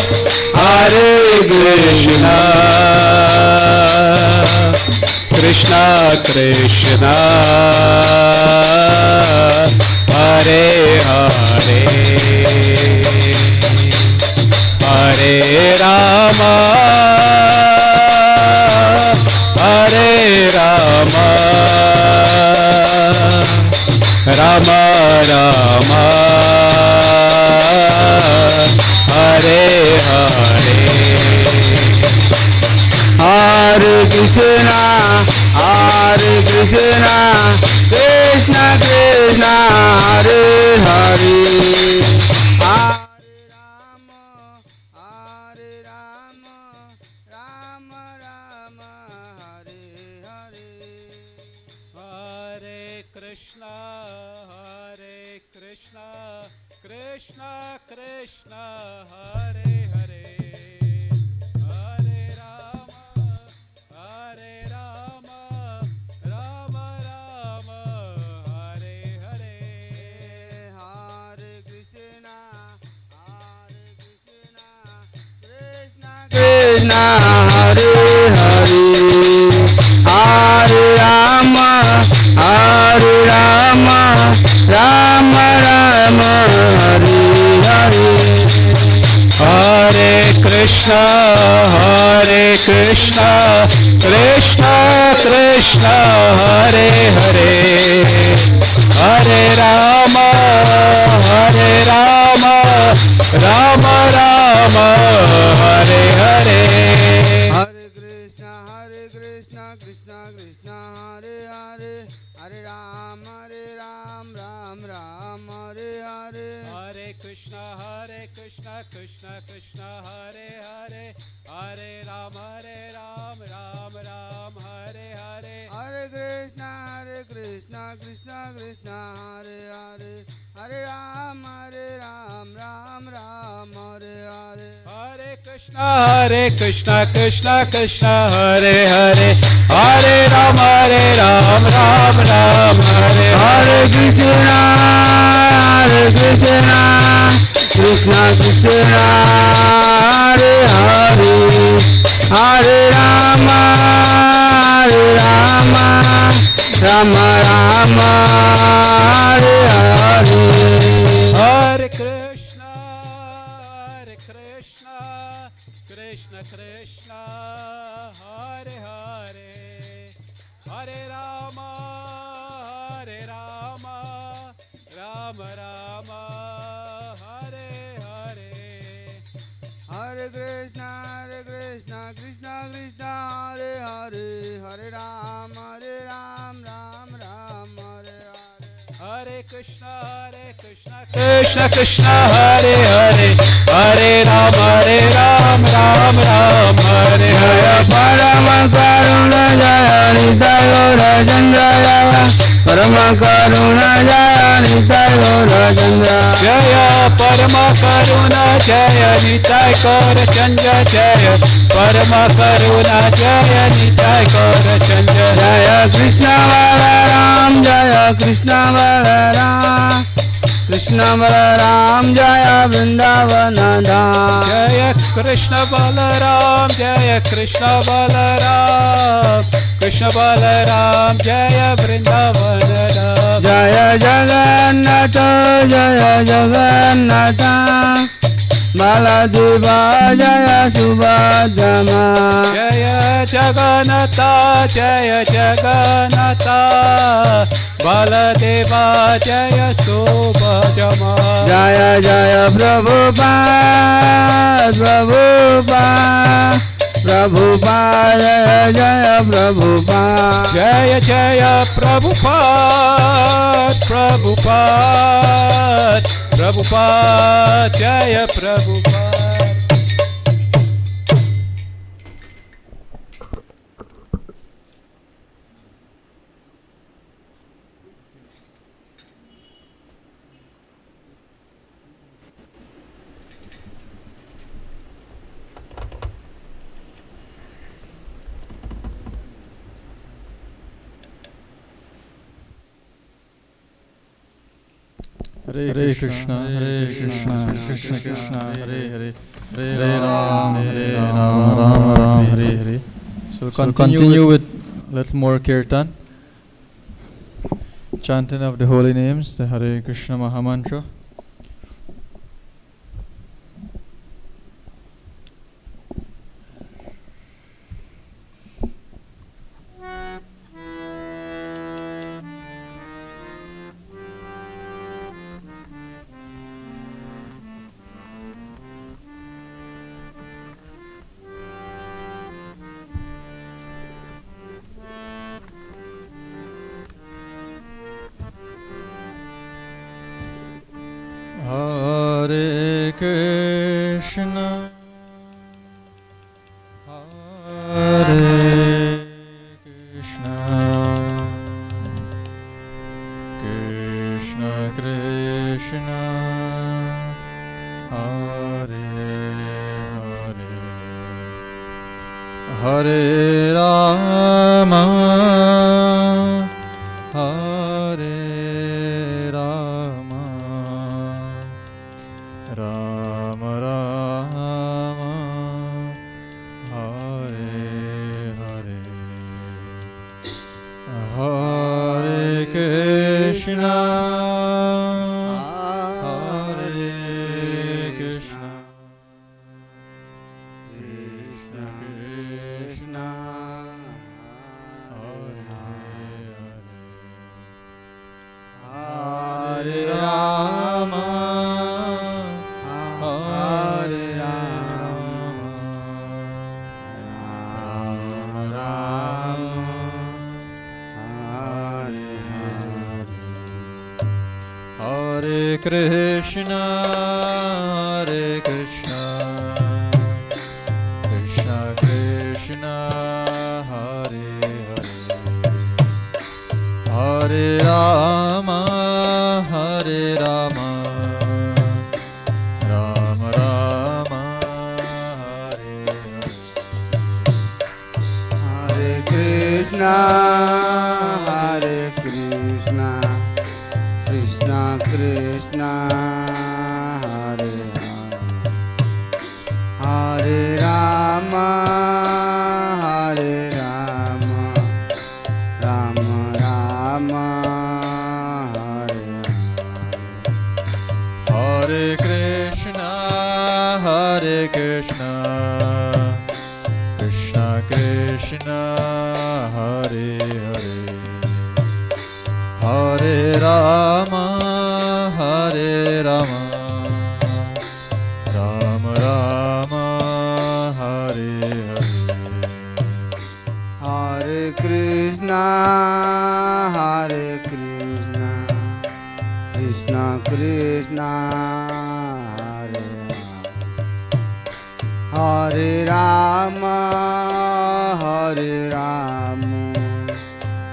Hare Krishna, Krishna Krishna, Hare Hare, Hare Rama, Hare Rama, Rama Rama, Hare Hare. Hare Krishna, Hare Krishna, Krishna Krishna, Hare Hare. Hare Rama, Hare Rama, Rama Rama, Hare Hare. Hare Krishna, Krishna Krishna, Hare Hare. Hare Rama, Rama Rama, Hare Hare. Hare Krishna, Krishna Krishna, Hare Hare. Hare Rama, Rama Rama, Hare Hare. Hare Krishna, Krishna Krishna, Hare Hare. Hare Rama, Rama Rama, Hare Hare. Hare Krishna, Krishna Krishna, Hare Hare. Hare Ram, Ram Ram, Hare Hare. Hare Krishna, Krishna Krishna, Hare Hare. Hare Ram, Ram Ram, Hare Hare. Hare Krishna, Krishna Krishna, Hare Hare. Hare Ram, Ram Ram, Hare Hare. Hare Krishna, Krishna Krishna, Hare Hare. Hare Ram, Ram Ram, Hare Hare. Krishna, Krishna Krishna, Hare Hare. Hare Rama, Rama Rama, Hare Hare. Hare Krishna, Krishna Krishna, Hare Hare. Hare Rama, Rama Rama, Hare Hare. Hare Krishna, Krishna Krishna, Hare Hare. Hare Ram, Ram Ram, Hare Hare. Hare Krishna, Krishna Krishna, Hare Hare. Hare Ram, Ram Ram, Hare Hare. Parama Karuna Jaya Nitai Gaura Chandraya, Parama Karuna Jaya Nitai Gaura Chandra. Jaya Parama Karuna Jaya Nitai Gaura Chandra. Jaya Parama Karuna Jaya Nitai Gaura Chandra. Jaya Krishna Balaram, Jaya Krishna Balaram, Krishna Balaram, Jaya Vrindavana Dham. Jaya Krishna Balaram, Jaya Krishna Balaram, Krishna Balaram, Jaya Vrindavana Dham. Jaya Jagannatha, Jaya Jagannatha, Baladeva, Jaya Subhadama. Jaya Jagannatha, Jaya Jagannatha, Baladeva, Jaya Subhadama. Jaya Jaya Prabhupada, Prabhupada, Jaya Jaya Prabhupada. Jaya Jaya Prabhupada, Jaya Prabhupada. Hare Krishna, Krishna Krishna, Hare Hare. Hare Ram, Ram Ram, Hare Hare. So we'll continue with a little more kirtan. Chanting of the holy names, the Hare Krishna Mahamantra. Hare Krishna, Hare Krishna, Krishna Krishna, Hare Hare, Hare Rama, Hare Rama, Rama Rama, Hare Hare, Hare Krishna, Hare Krishna, Krishna Krishna, Hare Hare, Hare Rama, Hare Rama, Rama Rama, Hare Krishna, Hare Krishna, Krishna Krishna, Hare Hare, Hare Rama, Hare Rama, Rama Rama, Hare Hare, Hare Krishna, Hare Krishna, Krishna Krishna, Hare Hare, Hare Rama, Hare Rama, Rama Rama, Hare Hare, Hare Krishna, Hare Krishna, Krishna Krishna, Hare Hare, Hare Rama, Hare Rama, Rama Rama, Hare Hare, Hare Krishna, Hare Krishna, Krishna Krishna, Hare Hare, Hare Rama, Hare Rama,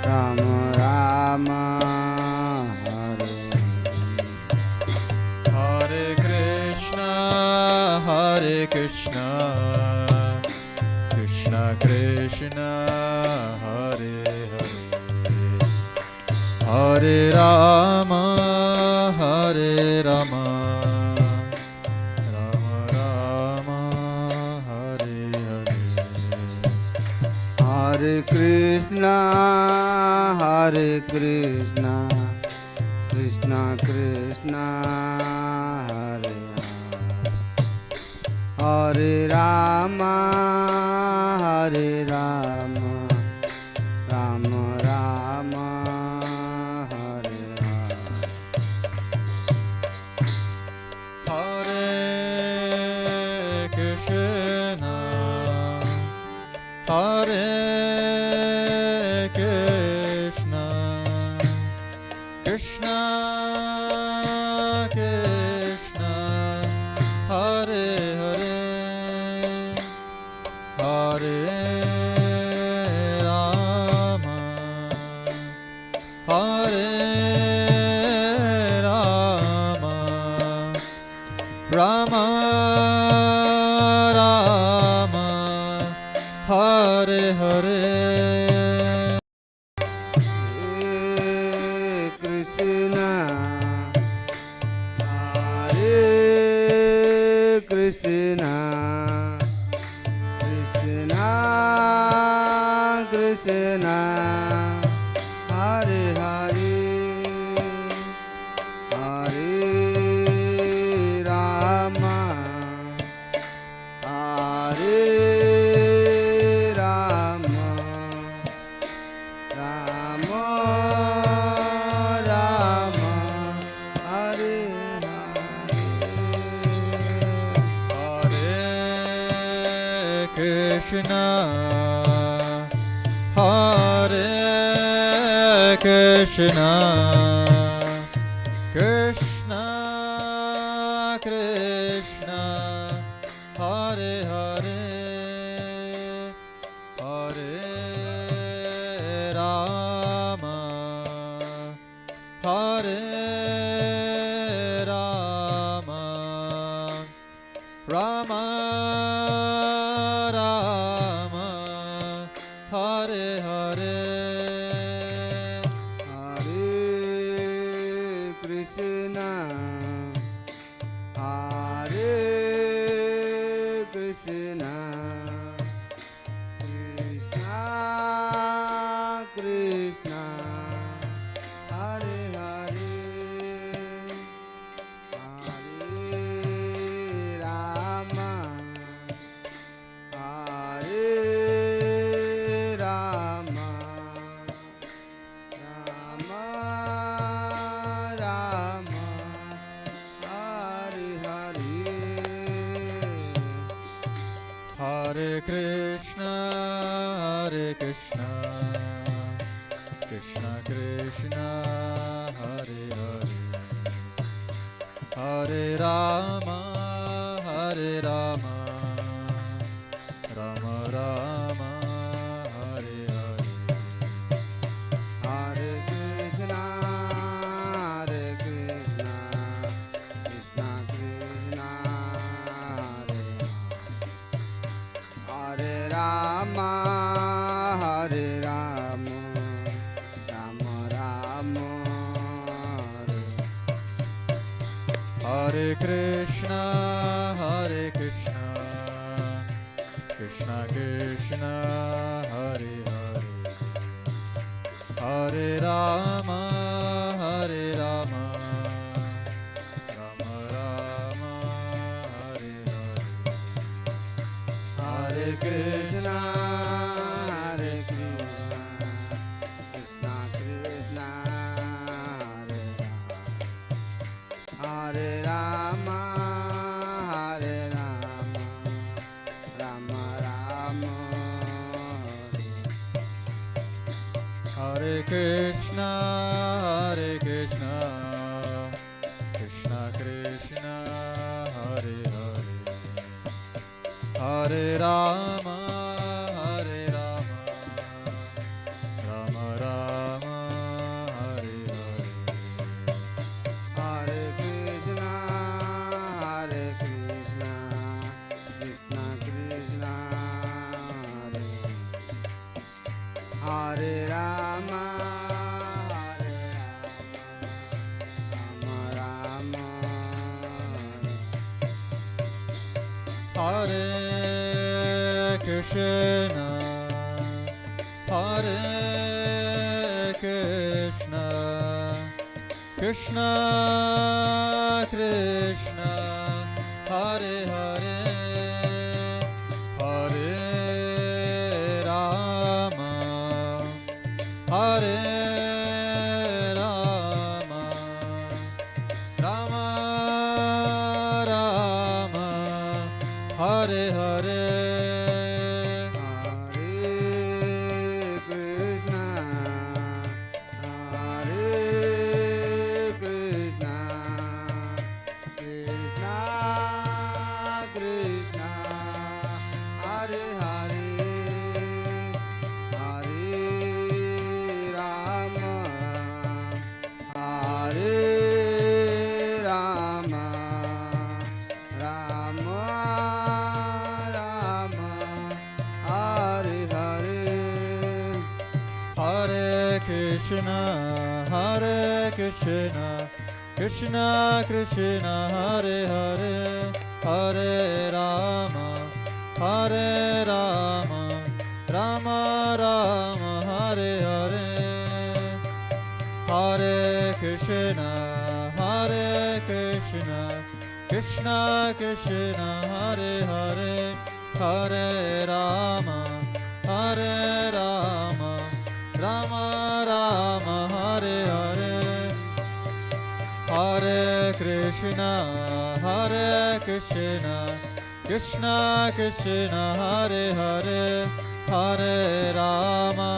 Rama Rama, Hare Hare Krishna, Hare Krishna, Krishna Krishna, Hare Hare, Hare Rama, Hare Rama, Rama Rama, Hare Hare, Hare Krishna, Hare Krishna, Krishna Krishna, Hare Hare, Hare Rama, Hare Rama, Rama Rama, Hare Hare, Hare Krishna, Hare Krishna, Krishna Krishna, Hare Hare, Hare Rama, Hare Rama, Rama Rama, Hare Hare. Krishna, Hare Krishna, Krishna, Hare Hare, Hare Rama, Hare Rama, Rama Rama, Hare Hare Krishna, Hare Krishna, Krishna Krishna, Hare Hare, Hare Rama, Hare Rama, Rama Rama, Hare Hare. Hare Krishna, Hare Krishna, Krishna Krishna, Hare Hare, Hare Rama, Hare Rama, Rama Rama, Hare Hare. Hare Krishna, Hare Krishna, Krishna Krishna, Hare Hare, Hare Rama, Hare Rama, Rama Rama, Hare Hare. Hare Krishna, Hare Krishna, Krishna Krishna, Hare Rama, Hare Rama, Rama Rama, Hare Krishna, Hare Krishna, Krishna Krishna, Hare Hare, Hare Rama, Hare Rama, Rama Rama, Hare Hare. Hare Krishna, Hare Krishna, Krishna Krishna, Hare Rama, Hare Rama, Rama Rama, Hare Krishna, Hare Krishna, Krishna Krishna, Hare Hare, Hare Rama, Hare Rama, Rama Rama, Hare Hare. Hare Krishna, Hare Krishna, Krishna Krishna, Hare Rama, Hare Rama, Rama Rama, Hare Krishna, Hare Krishna, Krishna Krishna, Hare Hare, Hare Rama, Hare Rama, Rama Rama, Hare Hare. Krishna, Hare Krishna, Krishna Krishna, Hare Hare, Hare Rama, Hare Rama, Rama Rama Rama Hare Hare Hare Krishna Krishna Krishna Hare Hare Hare Rama Rama Rama Hare Hare Hare Krishna Krishna Krishna Hare Hare Hare Rama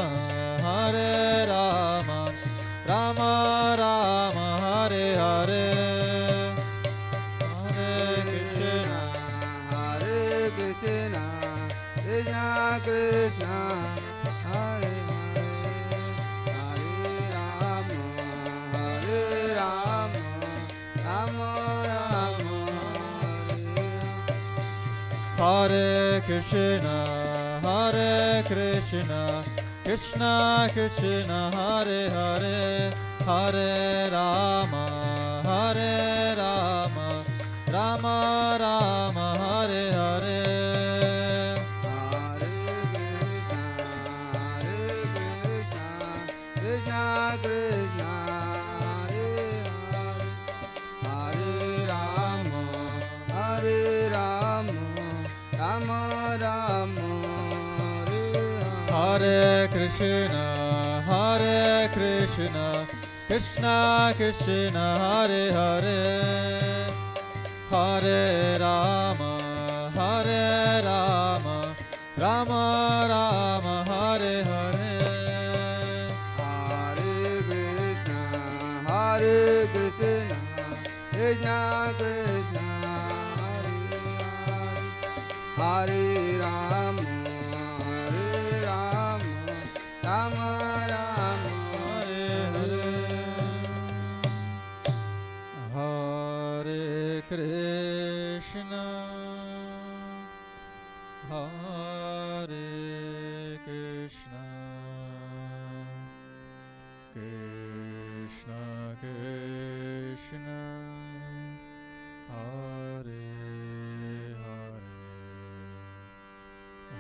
Rama Rama Hare Hare Hare Krishna Krishna Krishna Krishna Hare Hare Rama Rama Rama Hare Krishna Krishna Krishna Hare Hare Hare Rama Rama Rama Hare Hare Krishna Krishna Hare Rama Rama Rama Hare Krishna Krishna Krishna Hare Hare Hare Rama Rama Rama Hare Hare Hare Krishna Krishna Krishna Hare Rama Rama Rama Hare Hare Hare Krishna Krishna Krishna Hare Hare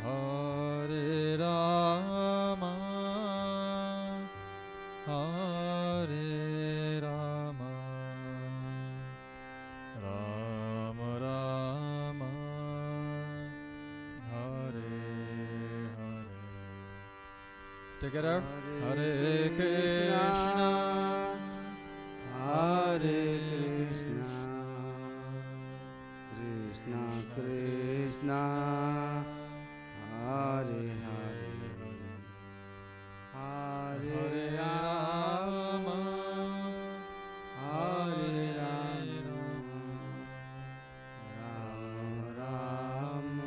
Hare Rama Rama Rama Hare Hare. Together, Hare Krishna, Hare Krishna, Krishna Krishna, Hare Hare, Hare Rama, Hare Rama, Rama Rama,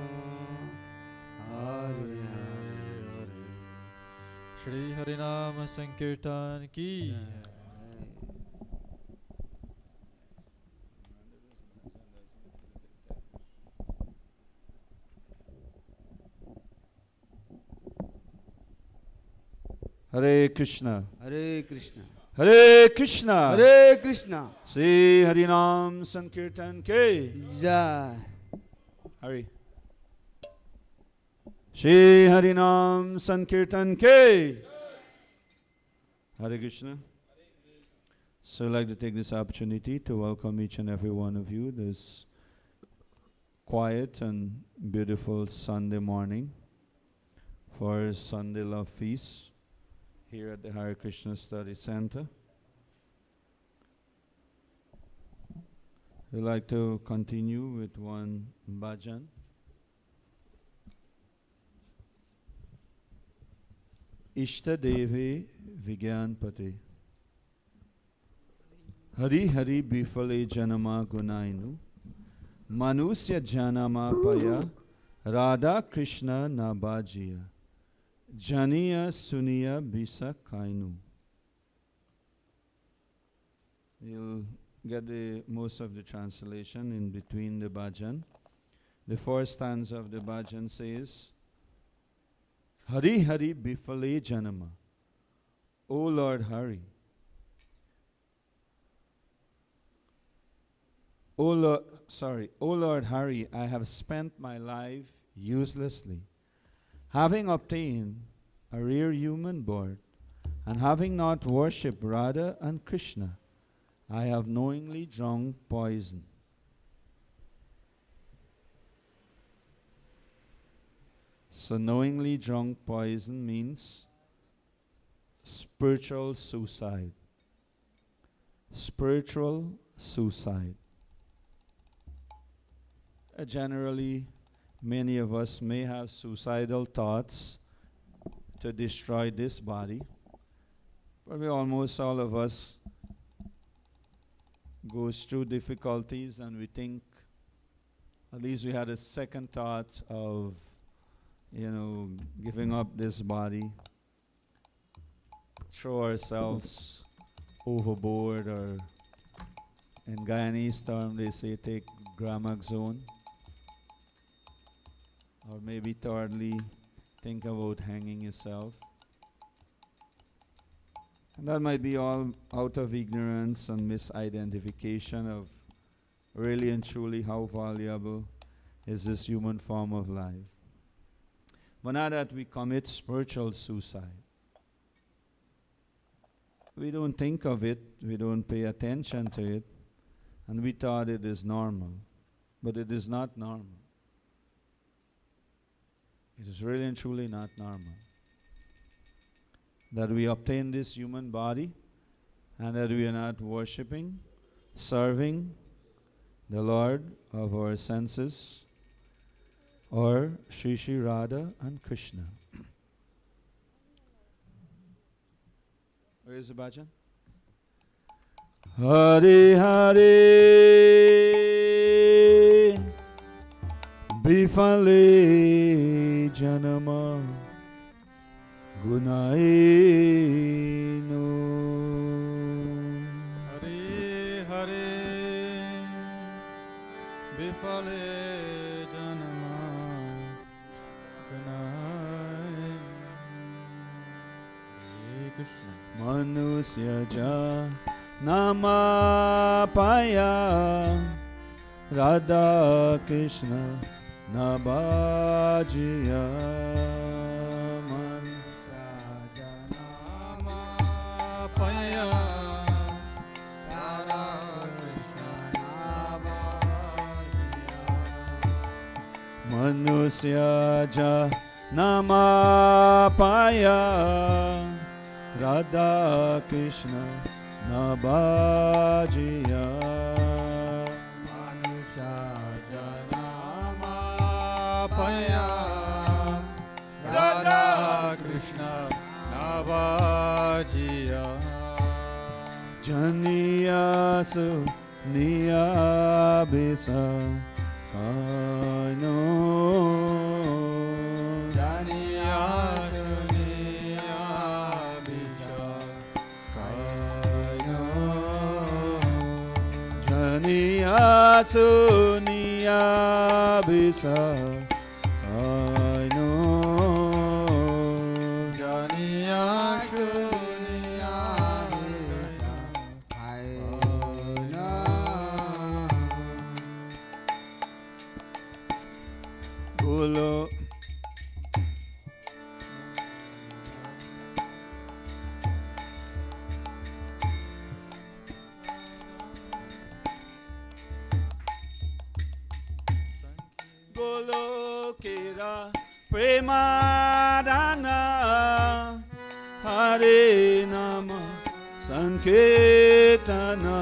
Hare Hare. Shri Harinam Sankirtan ki. Hare Krishna, Hare Krishna, Hare Krishna, Hare Krishna, Sri Harinam Sankirtan ke. Jai. Hare. Shri Harinam Sankirtan ke. Hare Krishna. So I'd like to take this opportunity to welcome each and every one of you this quiet and beautiful Sunday morning for Sunday Love Feast here at the Hare Krishna Study Center. We'd like to continue with one bhajan. Ishta Deve Vigyanpate Hari Hari Bifale Janama Gunainu Manusya Janama Paya Radha Krishna Nabajiya Janiya Suniya Bisa Kainu. You'll get the most of the translation in between the bhajan. The first stanza of the bhajan says, Hari Hari Bifale Janama. O Lord Hari. O Lord Hari, I have spent my life uselessly, having obtained a rare human birth, and having not worshipped Radha and Krishna, I have knowingly drunk poison. So knowingly drunk poison means spiritual suicide. Spiritual suicide. Generally, many of us may have suicidal thoughts to destroy this body. Probably almost all of us goes through difficulties and we think, at least we had a second thought of, giving up this body, throw ourselves overboard, or in Guyanese term they say take Gramaxone. Or maybe thirdly, think about hanging yourself. And that might be all out of ignorance and misidentification of really and truly how valuable is this human form of life. But now that we commit spiritual suicide, we don't think of it, we don't pay attention to it, and we thought it is normal. But it is not normal. It is really and truly not normal that we obtain this human body and that we are not worshipping, serving the Lord of our senses, or Shri Shri Radha and Krishna. Where is the bhajan? Hare Hare Bifale Janama Gunaino. Hare Hare Bifale Janama Gunaino. Hare Krishna. Manusya Nama Paya Radha Krishna Nabajiya. Manusya Nama Paya Radha Krishna Nabajiya. Manusya Nama Paya Radha Krishna Navajiya. Janiyasu Niyabisa Kaino. Janiyasu Niyabisa Kaino. Janiyasu Niyabisa Kaino. Janiyasu Niyabisa Kaino. Golo Golokera Premadana Hare Nama Sanketana.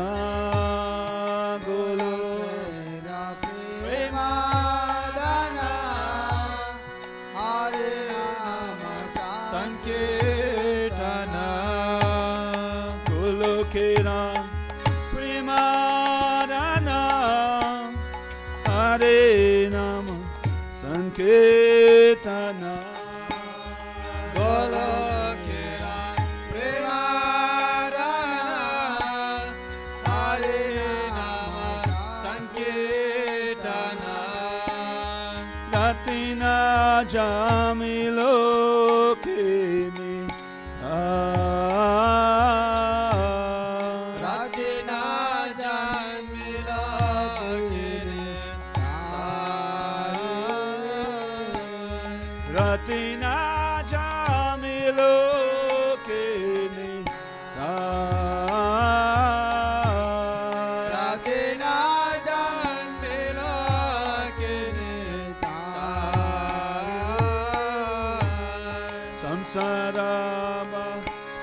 Golokera Premadana Hare Nama Sankirtana. Golokera Premadana Hare Nama Sanketana. Golokera Premadana Hare Nama Sankirtana. Latina Jamilo Kini Radhina Janmila Ratina Jamilo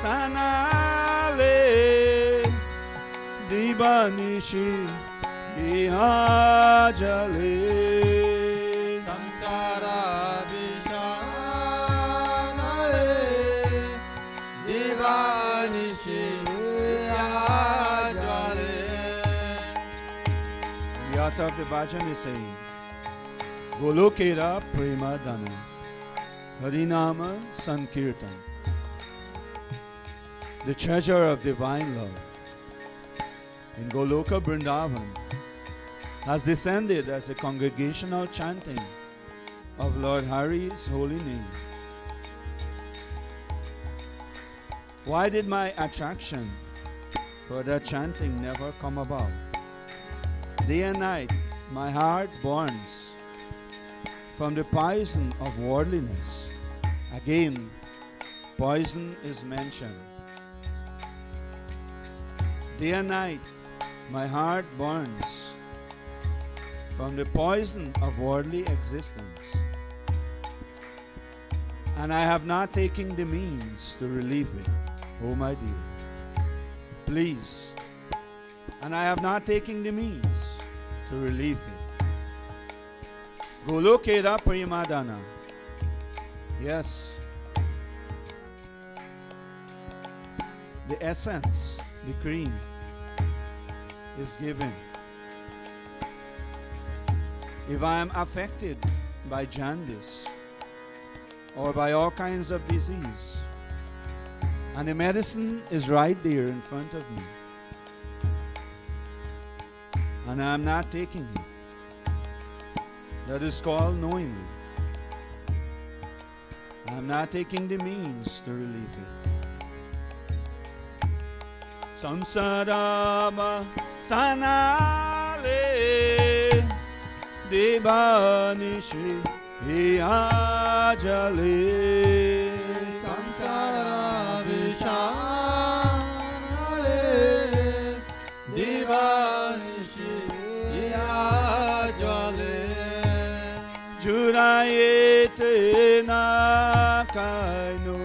sanale divanishi ihajale samsara vishanale divanishi ihajale. The author of the bhajan is saying, Golokera prema dana Harinama Sankirtan. The treasure of divine love in Goloka Vrindavan has descended as a congregational chanting of Lord Hari's holy name. Why did my attraction for that chanting never come about? Day and night my heart burns from the poison of worldliness. Again, poison is mentioned. Day and night, my heart burns from the poison of worldly existence. And I have not taken the means to relieve it, oh my dear. Please. And I have not taken the means to relieve it. Golokera Primadana. Yes. The essence, the cream, is given. If I am affected by jaundice or by all kinds of disease, and the medicine is right there in front of me, and I am not taking it, that is called knowingly. I am not taking the means to relieve it. Samsarama sanale devanishi ajale samsara vishanale divanishi ajale jurayete na kaino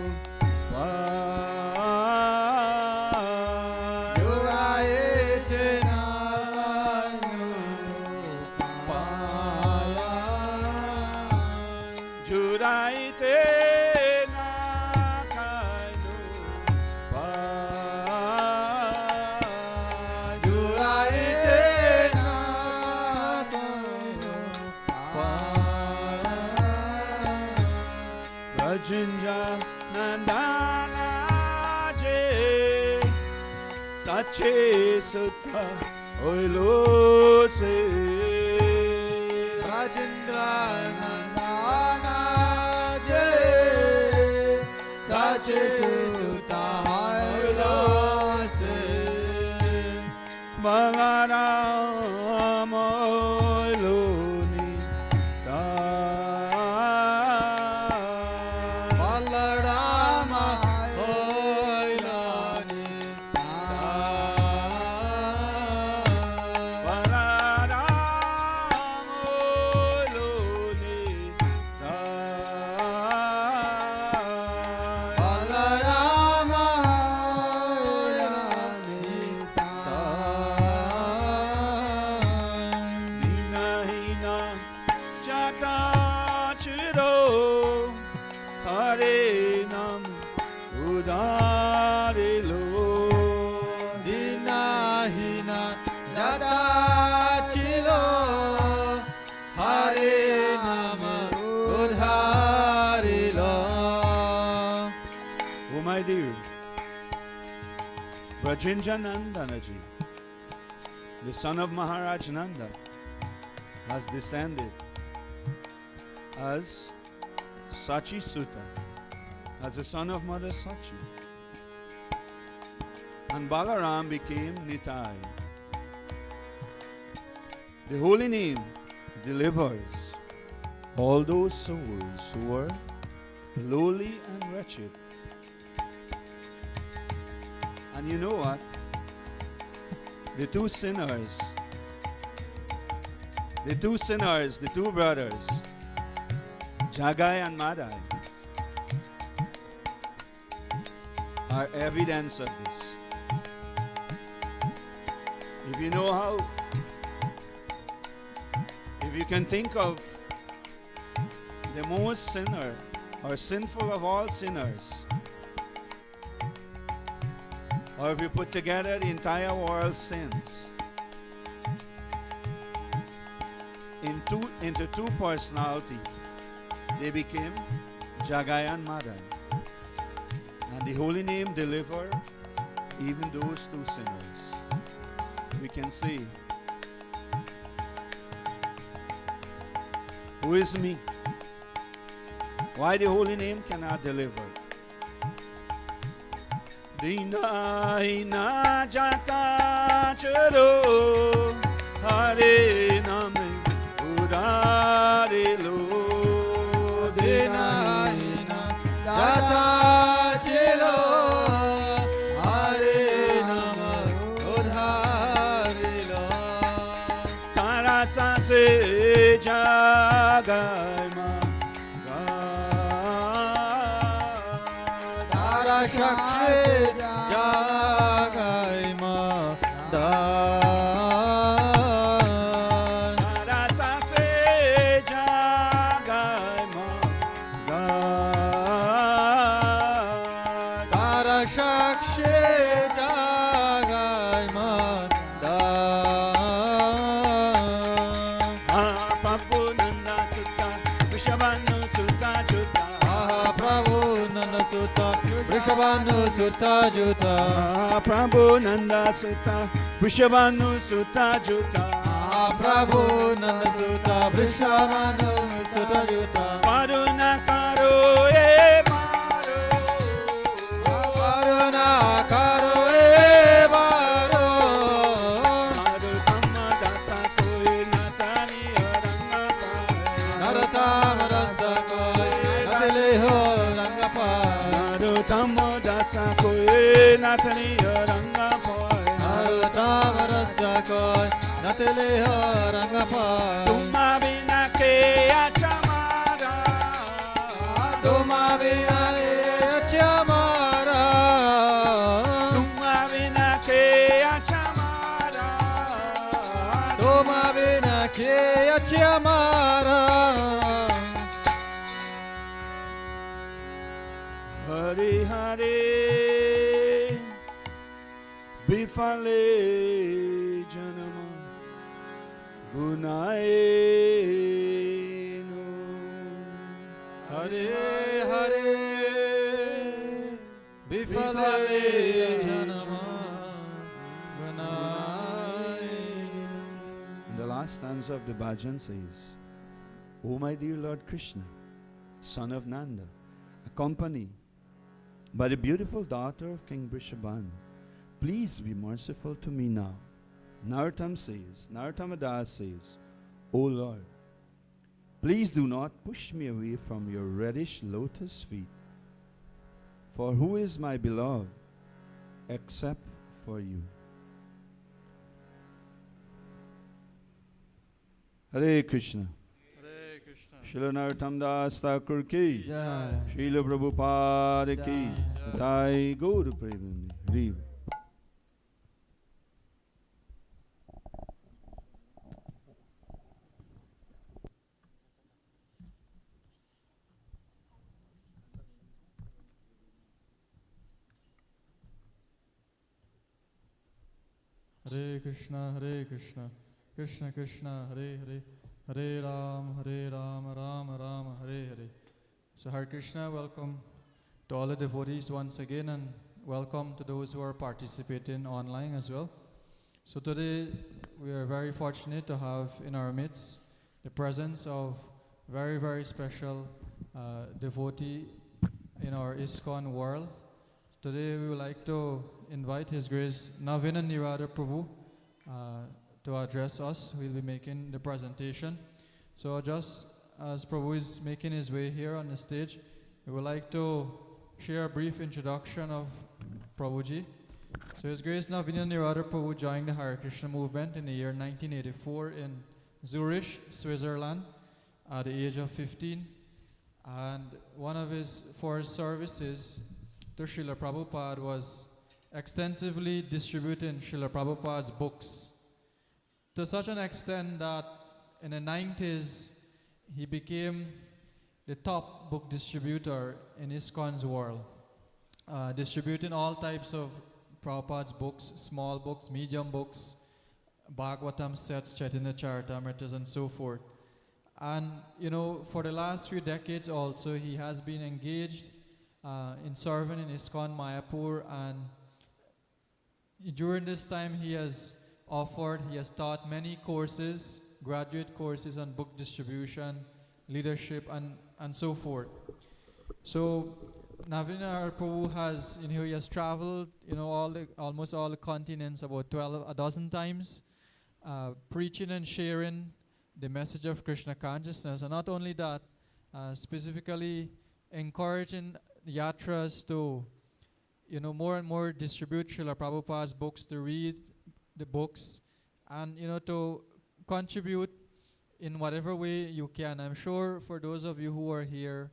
Jinja Nandana Je Sache Sutta Oilo Se Rajendra Nandana Je Sache Sutta Oilo Se Bangaram Oilo Ni Ta My dear, Brajinjanandanaji, the son of Maharaj Nanda, has descended as Sachi Sutta, as the son of Mother Sachi. And Balaram became Nitai. The holy name delivers all those souls who were lowly and wretched. And you know what? The two sinners, the two brothers, Jagai and Madai, are evidence of this. If you know how, if you can think of the most sinner or sinful of all sinners, or if you put together the entire world's sins into two personalities, they became Jagai and Madai. And the holy name deliver even those two sinners. We can say, who is me? Why the holy name cannot deliver? Dina hina jata chalo Hare name udare lo. Dina hina jata chilo Hare nama udhare lo. Tara se jagai ma Tara shakti jagai ma da. Vrishabhanu Sutta Juta Prabhu Nanda Sutta Vrishabhanu Sutta Juta Prabhu Nanda Sutta Vrishabhanu Sutta Juta Varuna Karo E Maro Varuna Karo E Maro Maru Tamma Dasa Koi Natani Aranga Pai Naratama Rasa Koi Natiliho Ranga Pai Tammo Dasa Koi Natani Aranga Pai Naratama Rasa Koi Natiliho Ranga Pai Tumma Bina Ke Achamara Tuma Bina Achamara Tumma Bina Ke Achamara Tuma Bina Ke Achamara Hare Hare Bifale Janama Gunae no. Hare Hare Bifale Janama Gunai. The last stanza of the bhajan says, O my dear Lord Krishna, son of Nanda, accompanied by the beautiful daughter of King Vrishabhanu, please be merciful to me now. Narottama Das says, O Lord, please do not push me away from your reddish lotus feet. For who is my beloved except for you? Hare Krishna. Hare Krishna. Srila Narottama Das Thakur ki, Jai. Srila Prabhupada ki, Jai. Jai Gaura Premanandi. Hare. Hare Krishna, Hare Krishna, Krishna Krishna, Hare Hare, Hare Ram, Ram Ram, Hare Hare. So Hare Krishna, welcome to all the devotees once again, and welcome to those who are participating online as well. So today we are very fortunate to have in our midst the presence of very, very special devotee in our ISKCON world. Today we would like to invite His Grace Navina Nirada Prabhu to address us. We'll be making the presentation. So just as Prabhu is making his way here on the stage, we would like to share a brief introduction of Prabhuji. So His Grace Navina Nirada Prabhu joined the Hare Krishna movement in the year 1984 in Zurich, Switzerland at the age of 15. And one of his services to Srila Prabhupada was extensively distributing Srila Prabhupada's books to such an extent that in the 90s he became the top book distributor in ISKCON's world, distributing all types of Prabhupada's books, small books, medium books, Bhagavatam sets, Chaitanya Charitamritas, and so forth. And for the last few decades also, he has been engaged in serving in ISKCON Mayapur, and during this time he has taught many courses, graduate courses on book distribution, leadership, and so forth. So Navina Prabhu has, he has traveled, almost all the continents about a dozen times, preaching and sharing the message of Krishna consciousness, and not only that, specifically encouraging yatras to, more and more distribute Srila Prabhupada's books, to read the books, and to contribute in whatever way you can. I'm sure for those of you who were here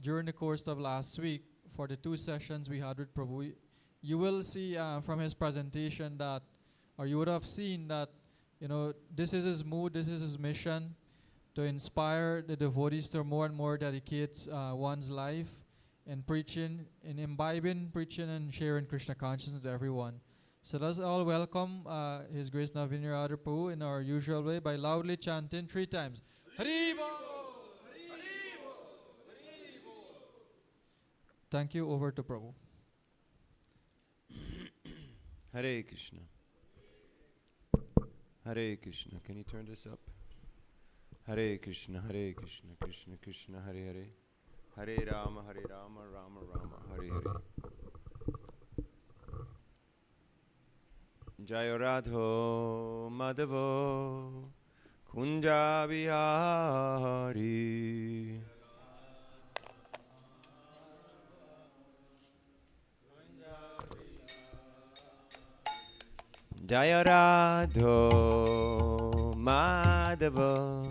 during the course of last week for the 2 sessions we had with Prabhu, you will see from his presentation that, or you would have seen that, this is his mood, this is his mission, to inspire the devotees to more and more dedicate one's life in preaching, in imbibing, preaching, and sharing Krishna consciousness to everyone. So let's all welcome His Grace Navinirada Prabhu in our usual way by loudly chanting 3 times. Hari Bol! Hari Bol! Hari Bol! Thank you. Over to Prabhu. Hare Krishna. Hare Krishna. Can you turn this up? Hare Krishna, Hare Krishna, Krishna Krishna, Hare Hare. Hare Rama, Rama Rama, Hare Hare. Jayo Radho Madhavo Kunja Bihari. Jaya Radho Madhava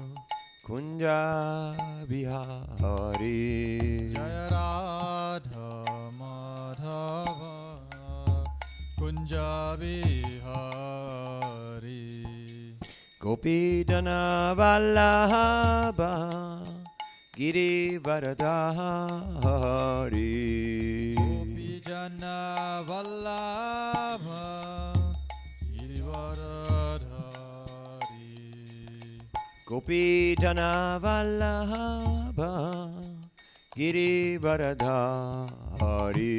Kunja Bihari. Jaya Radha Madhava Kunja Bihari. Gopi Dana Vallabha Giri Varadhari. Gopi Jana Vallabha Gopi Jana Vallabha Giri Varadhari.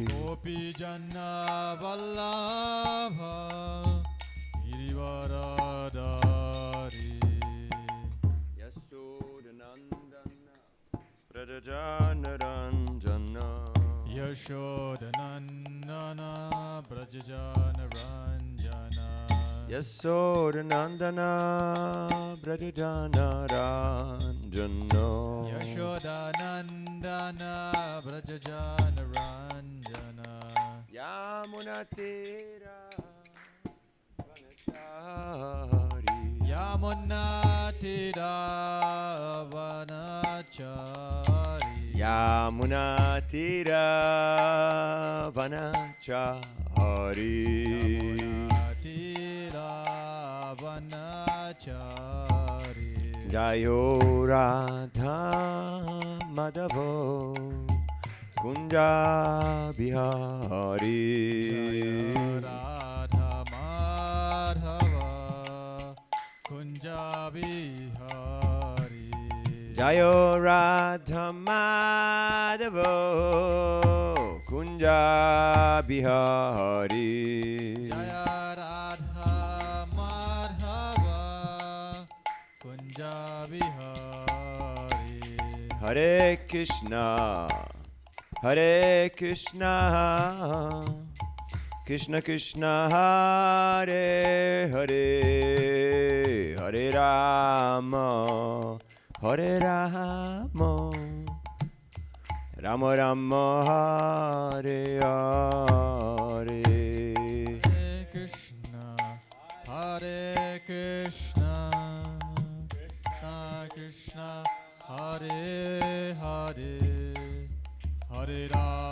Gopi Jana Vallabha Giri Varadhari. Yashodanandana Brajajanaranjana. Yashodanandana Brajajanaranjana. Yashodanandana Brajajanaranjana. Yashodanandana Brajajanaranjana. Yamunatira Vanachari. Yamunatira Vanachari. Yamunatira Vanachari. Vanachari. Jayo Radha Madhavo Kunja Bihari. Jaya Radha Madhava Kunja Bihari. Jayo Radha Madhavo Kunja Bihari. Jaya Radha Madhava Kunja Bihari. Hare Krishna, Hare Krishna, Krishna Krishna, Hare Hare, Hare Rama, Hare Rama, Rama Rama, Hare Hare. Hare Krishna, Hare Krishna, Krishna Krishna, Hare Hare, Hare Rama.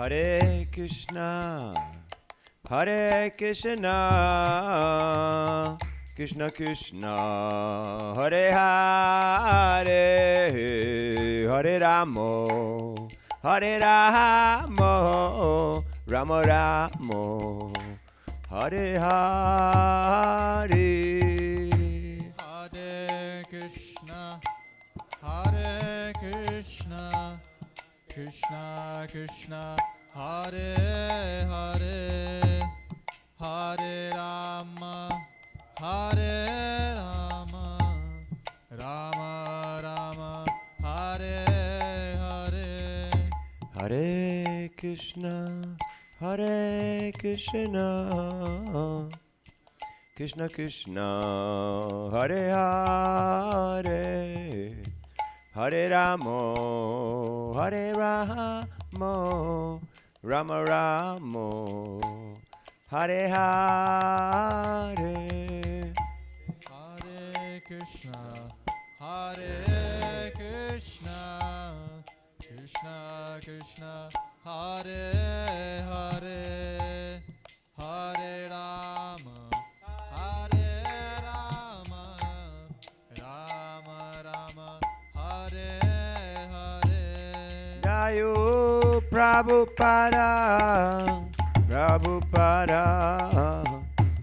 Hare Krishna, Hare Krishna, Krishna Krishna, Hare Hare, Hare Ramo, Hare Ramo, Ramo Ramo, Hare Hare. Hare Krishna, Hare Krishna, Krishna Krishna, Hare Hare, Hare Rama, Hare Rama, Rama Rama, Hare Hare. Hare Krishna, Hare Krishna, Krishna Krishna, Hare Hare, Hare Ramo, Hare Ramo, Rama Ramo, Hare Hare. Hare Krishna, Hare Krishna, Krishna Krishna, Hare Hare, Hare Rama, Hare Rama, Rama Rama, Hare Hare. Jayo Prabhupada, Prabhupada,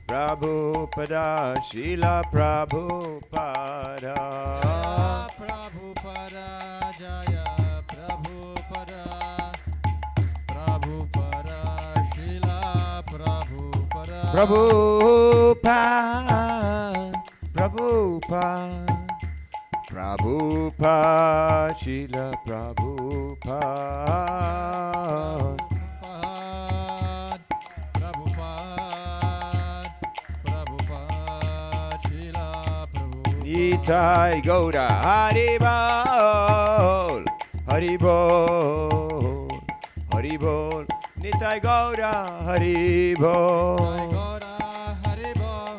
Prabhupada, Srila Prabhupada. Jaya Prabhupada, Jaya Prabhupada, Prabhupada, Srila Prabhupada. Prabhupada, Prabhupada, Prabhupada, Srila Prabhupada. Prabhupada, Prabhupada, Srila Prabhupada. Nitai Gaura Hari Bol, Hari Bol, Hari Bol. Nitai Gaura Hari Jai Bol. Gaura Hari Bol,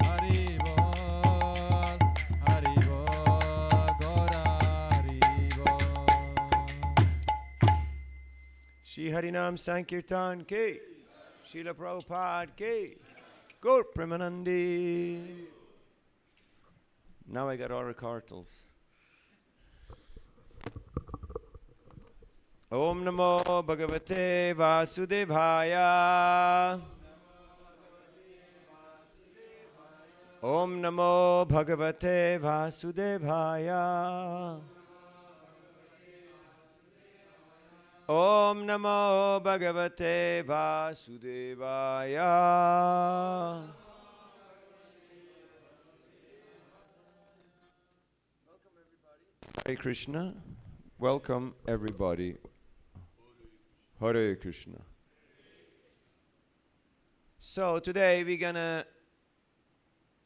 Hari Bol, Hari Bol, Gaura Hari Bol. Shri Harinam Sankirtan Ki, Srila Prabhupada Ki, Gaur Premanandi. Now I got all the cartels. Om Namo Bhagavate Vasudevaya. Om Namo Bhagavate Vasudevaya. Om Namo Bhagavate Vasudevaya. Hare Krishna. Welcome everybody. Hare Krishna. So today we're gonna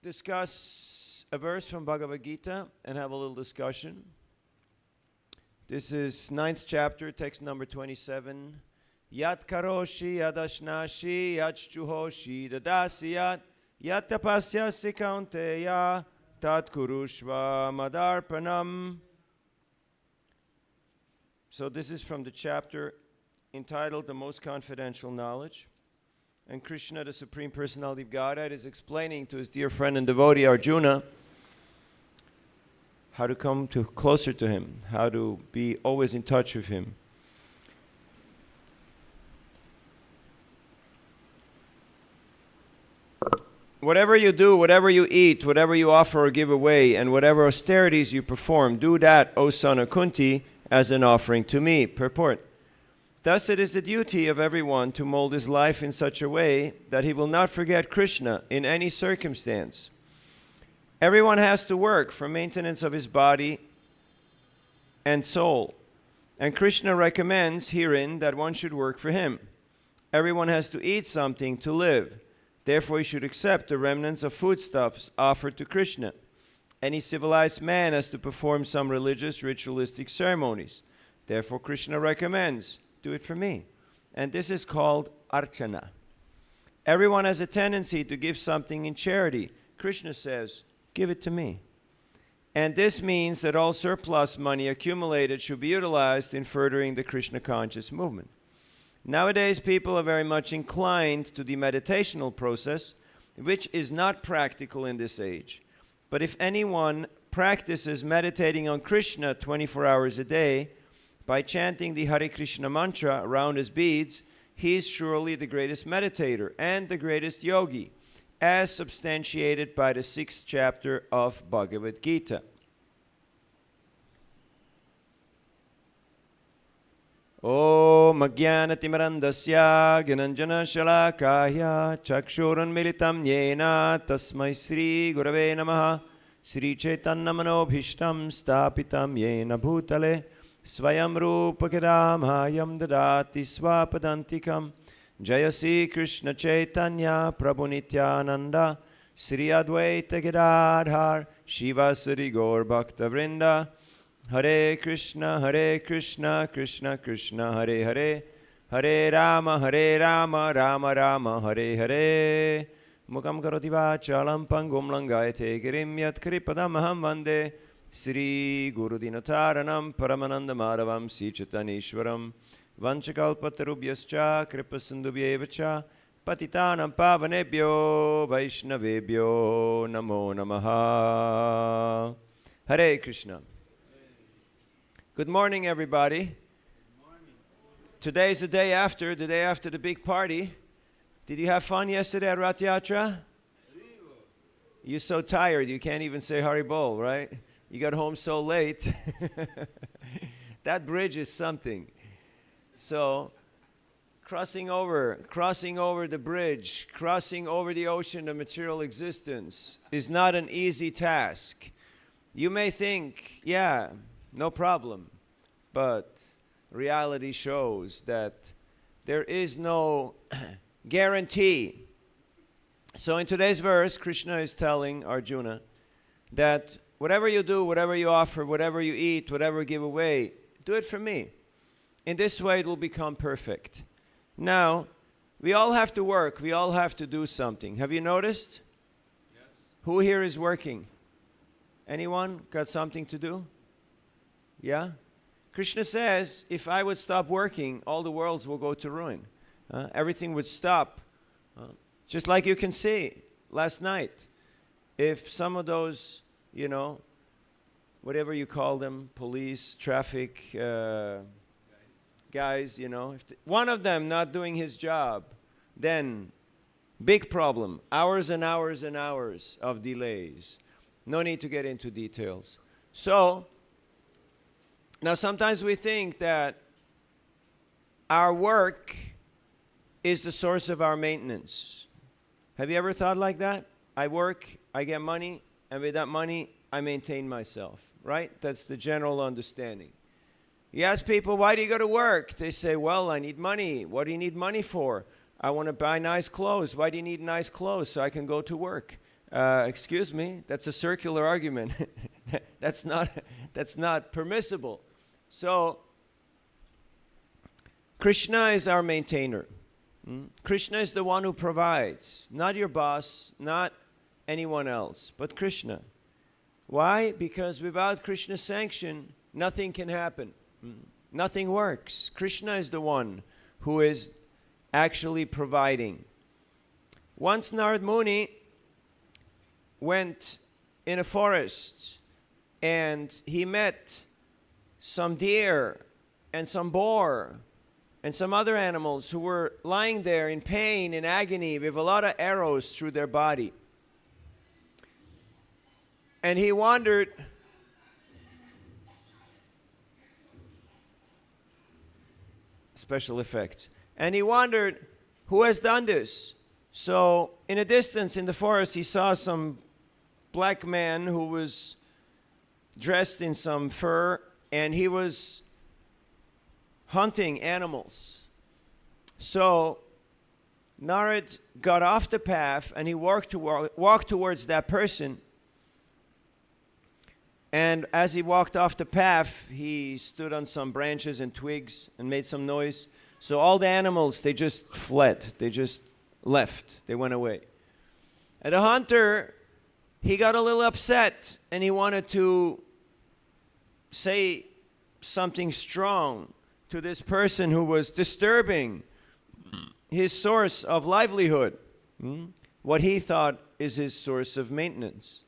discuss a verse from Bhagavad Gita and have a little discussion. This is 9th chapter, text number 27. Yat karoshi yadashnashi yachchuhoshi dadasiyat yat tapasyasi kaunteya tat kurushva madarpanam. So this is from the chapter entitled The Most Confidential Knowledge. And Krishna, the Supreme Personality of Godhead, is explaining to his dear friend and devotee Arjuna how to come closer to him, how to be always in touch with him. Whatever you do, whatever you eat, whatever you offer or give away, and whatever austerities you perform, do that, O son of Kunti, as an offering to me. Purport. Thus it is the duty of everyone to mold his life in such a way that he will not forget Krishna in any circumstance. Everyone has to work for maintenance of his body and soul, and Krishna recommends herein that one should work for him. Everyone has to eat something to live. Therefore he should accept the remnants of foodstuffs offered to Krishna. Any civilized man has to perform some religious, ritualistic ceremonies. Therefore Krishna recommends, do it for me. And this is called archana. Everyone has a tendency to give something in charity. Krishna says, give it to me. And this means that all surplus money accumulated should be utilized in furthering the Krishna conscious movement. Nowadays, people are very much inclined to the meditational process, which is not practical in this age. But if anyone practices meditating on Krishna 24 hours a day by chanting the Hare Krishna mantra around his beads, he is surely the greatest meditator and the greatest yogi, as substantiated by the 6th chapter of Bhagavad Gita. Om Ajnanatimirandasya Gyananjana Shalakaya Chakshuranmilitam Yena Tasmai Sri Gurave Namaha Sri Chaitanya Manobhishtam Stapitam Yena Bhutale Swayam Rupa Kadamhayam Dadati Swapadantikam Jayasi Krishna Chaitanya Prabhu Nityananda Sri Advaita Gadadhar Shivasari Gaur Bhakta Vrinda Hare Krishna, Krishna Krishna, Hare Hare, Hare Rama, Rama Rama, Hare Hare. Mukam karoti vachalam pangum langayate girim yat kripadamaham vande Sri Guru Dinataranam Paramananda Madhavam Sri Chaitanyeshwaram Vanchakalpatarubhyascha Kripasindubhyevacha Patitanam Pavanebhyo Vaishnavebhyo Namo Namaha. Hare Krishna. Good morning, everybody. Good morning. Today's the day after the big party. Did you have fun yesterday at Rath Yatra? You're so tired, you can't even say Haribol, right? You got home so late. That bridge is something. So, crossing over the bridge, crossing over the ocean of material existence is not an easy task. You may think, yeah, no problem. But reality shows that there is no guarantee. So in today's verse, Krishna is telling Arjuna that whatever you do, whatever you offer, whatever you eat, whatever you give away, do it for me. In this way, it will become perfect. Now, we all have to work. We all have to do something. Have you noticed? Yes. Who here is working? Anyone got something to do? Yeah? Krishna says, if I would stop working, all the worlds will go to ruin. Everything would stop. Just like you can see last night. If some of those, whatever you call them, police, traffic guys, if one of them not doing his job, then big problem. Hours and hours and hours of delays. No need to get into details. So, now sometimes we think that our work is the source of our maintenance. Have you ever thought like that? I work, I get money, and with that money, I maintain myself, right? That's the general understanding. You ask people, why do you go to work? They say, well, I need money. What do you need money for? I want to buy nice clothes. Why do you need nice clothes? So I can go to work. Excuse me, that's a circular argument. That's not permissible. So, Krishna is our maintainer. Krishna is the one who provides, not your boss, not anyone else, but Krishna. Why? Because without Krishna's sanction, nothing can happen. Nothing works. Krishna is the one who is actually providing. Once Narad Muni went in a forest and he met some deer and some boar and some other animals who were lying there in pain, in agony, with a lot of arrows through their body. And he wondered, special effects, and he wondered, who has done this? So in a distance in the forest, he saw some black man who was dressed in some fur, and he was hunting animals. So Narad got off the path and he walked towards that person. And as he walked off the path, he stood on some branches and twigs and made some noise. So all the animals, they just fled. They just left. They went away. And the hunter he got a little upset and he wanted to say something strong to this person who was disturbing his source of livelihood, what he thought is his source of maintenance.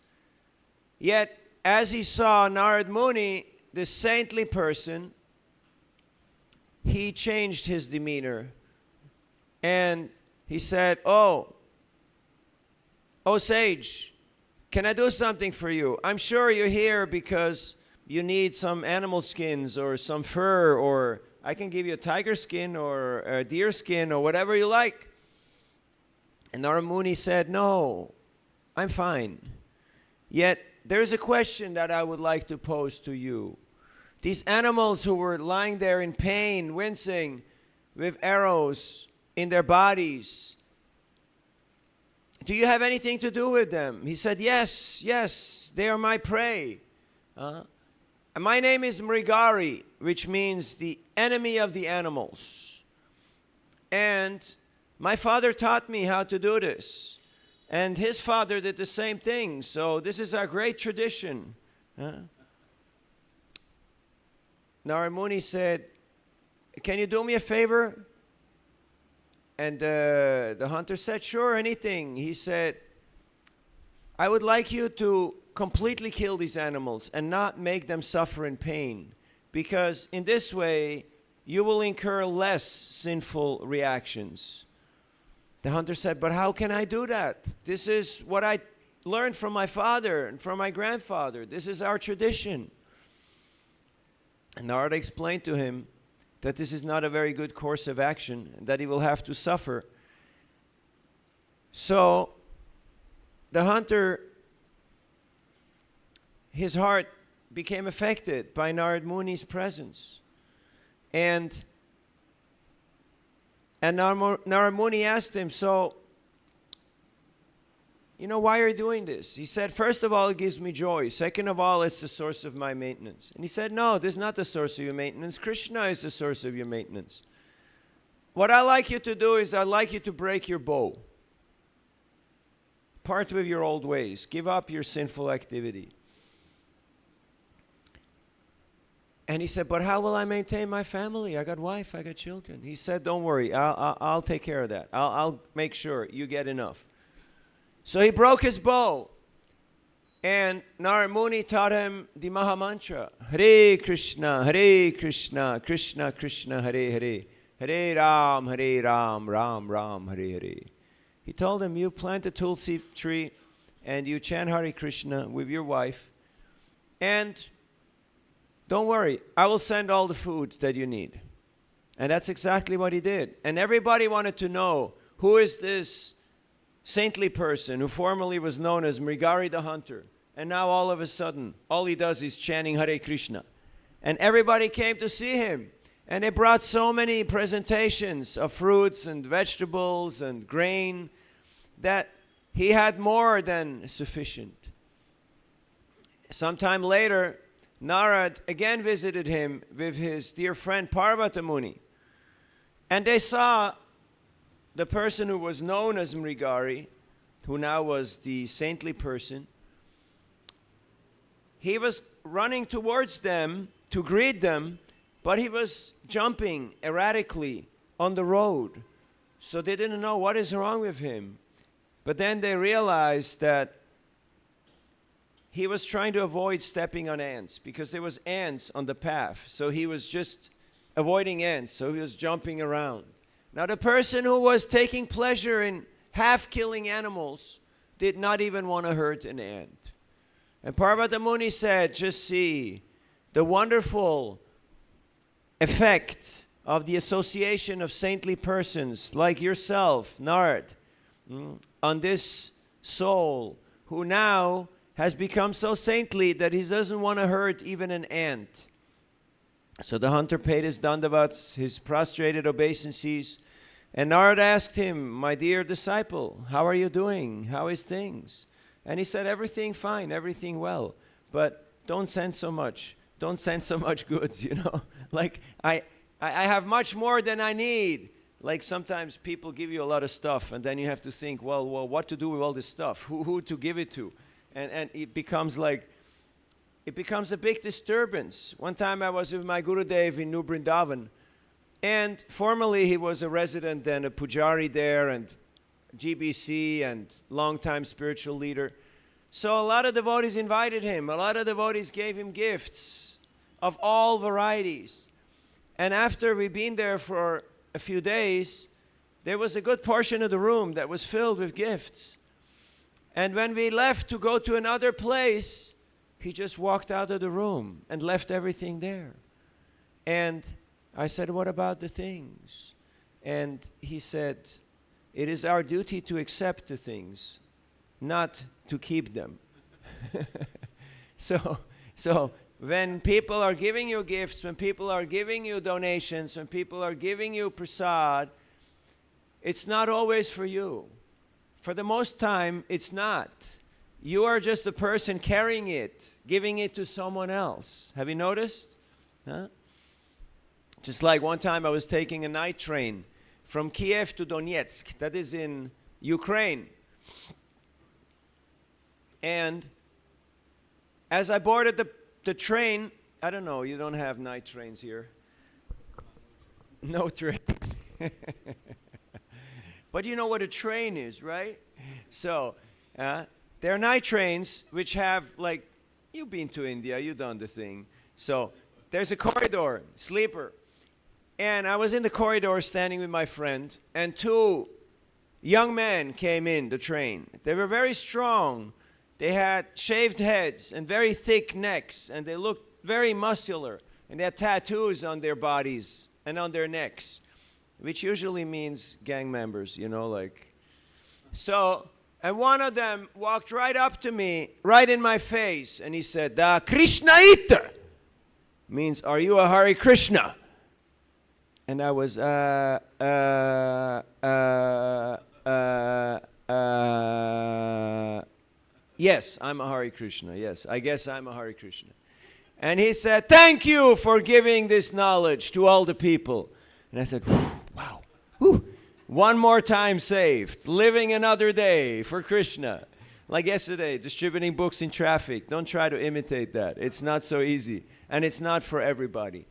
Yet, as he saw Narad Muni, this saintly person, he changed his demeanor and he said, oh sage, can I do something for you? I'm sure you're here because you need some animal skins or some fur, or I can give you a tiger skin or a deer skin or whatever you like. And Narad Muni said, no, I'm fine. Yet there's a question that I would like to pose to you. These animals who were lying there in pain, wincing, with arrows in their bodies, do you have anything to do with them? He said, yes, they are my prey. And my name is Mrigari, which means the enemy of the animals. And my father taught me how to do this. And his father did the same thing. So this is our great tradition. Narad Muni said, can you do me a favor? And the hunter said, sure, anything. He said, I would like you to completely kill these animals and not make them suffer in pain, because in this way you will incur less sinful reactions. The hunter said, but how can I do that? This is what I learned from my father and from my grandfather. This is our tradition. And Narada explained to him that this is not a very good course of action and that he will have to suffer. So the hunter, his heart became affected by Narad Muni's presence. And Narad Muni asked him, so, why are you doing this? He said, first of all, it gives me joy. Second of all, it's the source of my maintenance. And he said, no, this is not the source of your maintenance. Krishna is the source of your maintenance. What I like you to do is I'd like you to break your bow. Part with your old ways. Give up your sinful activity. And he said, but how will I maintain my family? I got wife, I got children. He said, don't worry, I'll take care of that. I'll make sure you get enough. So he broke his bow. And Narad Muni taught him the Maha Mantra. Hare Krishna, Krishna Krishna, Hare Hare. Hare Ram, Ram Ram, Hare Hare. He told him, you plant a tulsi tree and you chant Hare Krishna with your wife. And don't worry, I will send all the food that you need. And that's exactly what he did. And everybody wanted to know, who is this saintly person who formerly was known as Mrigari the hunter, and now all of a sudden all he does is chanting Hare Krishna. And everybody came to see him, and they brought so many presentations of fruits and vegetables and grain that he had more than sufficient. Sometime later, Narad again visited him with his dear friend Parvata Muni, and they saw the person who was known as Mrigari, who now was the saintly person. He was running towards them to greet them, but he was jumping erratically on the road. So they didn't know what is wrong with him. But then they realized that he was trying to avoid stepping on ants because there was ants on the path. So he was just avoiding ants, so he was jumping around. Now the person who was taking pleasure in half-killing animals did not even want to hurt an ant. And Parvata Muni said, just see the wonderful effect of the association of saintly persons like yourself, Narad, on this soul who now has become so saintly that he doesn't want to hurt even an ant. So the hunter paid his dandavats, his prostrated obeisances, and Narad asked him, my dear disciple, how are you doing? How is things? And he said, everything fine, everything well, but don't send so much. Don't send so much goods, Like, I have much more than I need. Like sometimes people give you a lot of stuff, and then you have to think, well, what to do with all this stuff? Who to give it to? And it becomes like, it becomes a big disturbance. One time I was with my Gurudev in New Brindavan, and formerly he was a resident and a pujari there, and GBC, and long-time spiritual leader. So a lot of devotees invited him. A lot of devotees gave him gifts of all varieties. And after we'd been there for a few days, there was a good portion of the room that was filled with gifts. And when we left to go to another place, he just walked out of the room and left everything there. And I said, what about the things? And he said, it is our duty to accept the things, not to keep them. So when people are giving you gifts, when people are giving you donations, when people are giving you prasad, it's not always for you. For the most time, it's not. You are just the person carrying it, giving it to someone else. Have you noticed? Huh? Just like one time I was taking a night train from Kiev to Donetsk, that is in Ukraine. And as I boarded the train, I don't know, you don't have night trains here. No train. But you know what a train is, right? So, there are night trains which have, like, you've been to India, you've done the thing. So, there's a corridor, sleeper. And I was in the corridor standing with my friend, and two young men came in the train. They were very strong. They had shaved heads and very thick necks, and they looked very muscular. And they had tattoos on their bodies and on their necks, which usually means gang members, you know, like. So, and one of them walked right up to me, right in my face, and he said, "Da Krishnaita," means, "Are you a Hare Krishna?" And I was, yes, I'm a Hare Krishna. Yes, I guess I'm a Hare Krishna. And he said, "Thank you for giving this knowledge to all the people." And I said, wow, whew, one more time saved, living another day for Krishna. Like yesterday, distributing books in traffic. Don't try to imitate that. It's not so easy. And it's not for everybody.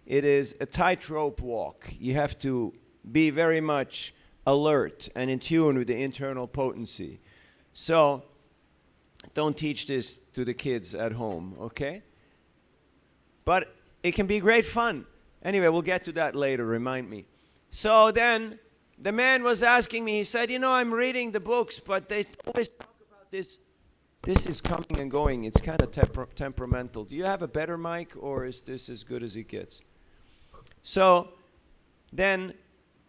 It is a tightrope walk. You have to be very much alert and in tune with the internal potency. So, don't teach this to the kids at home, okay? But it can be great fun. Anyway, we'll get to that later, remind me. So then, the man was asking me, he said, "You know, I'm reading the books, but they always talk about this. This is coming and going. It's kind of temperamental. Do you have a better mic, or is this as good as it gets?" So then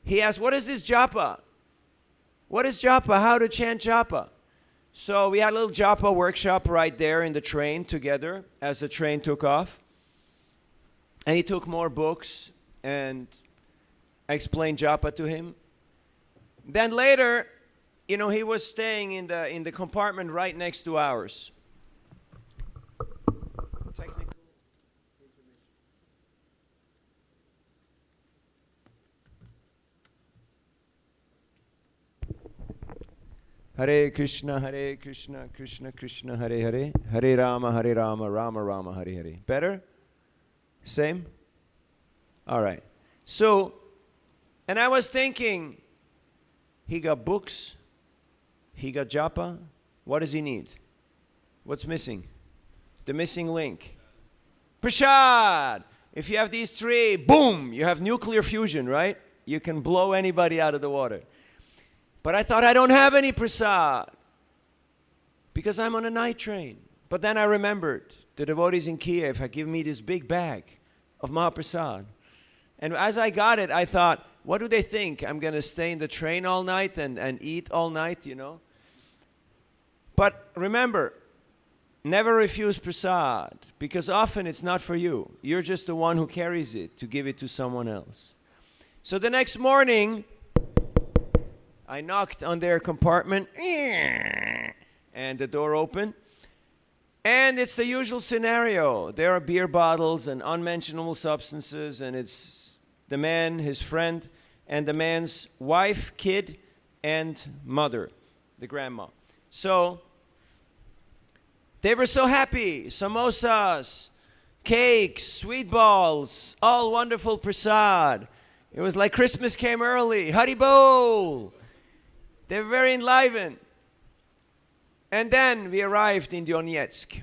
he asked, "What is this japa? What is japa? How to chant japa?" So we had a little japa workshop right there in the train together as the train took off. And he took more books, and I explained japa to him. Then later, you know, he was staying in the compartment right next to ours. Technical information. Hare Krishna, Krishna Krishna, Hare Hare, Hare Rama, Rama Rama, Hare Hare. Better? Same? All right. So, and I was thinking, he got books, he got japa. What does he need? What's missing? The missing link. Prasad. If you have these three, boom, you have nuclear fusion, right? You can blow anybody out of the water. But I thought I don't have any prasad because I'm on a night train. But then I remembered the devotees in Kiev had given me this big bag of Mahaprasad. And as I got it, I thought, what do they think? I'm going to stay in the train all night and eat all night, you know? But remember, never refuse prasad, because often it's not for you. You're just the one who carries it to give it to someone else. So the next morning, I knocked on their compartment, and the door opened. And it's the usual scenario. There are beer bottles and unmentionable substances, and it's the man, his friend, and the man's wife, kid, and mother, the grandma. So They were so happy. Samosas, cakes, sweet balls, all wonderful prasad. It was like Christmas came early. Haribol! They were very enlivened. And then we arrived in Donetsk.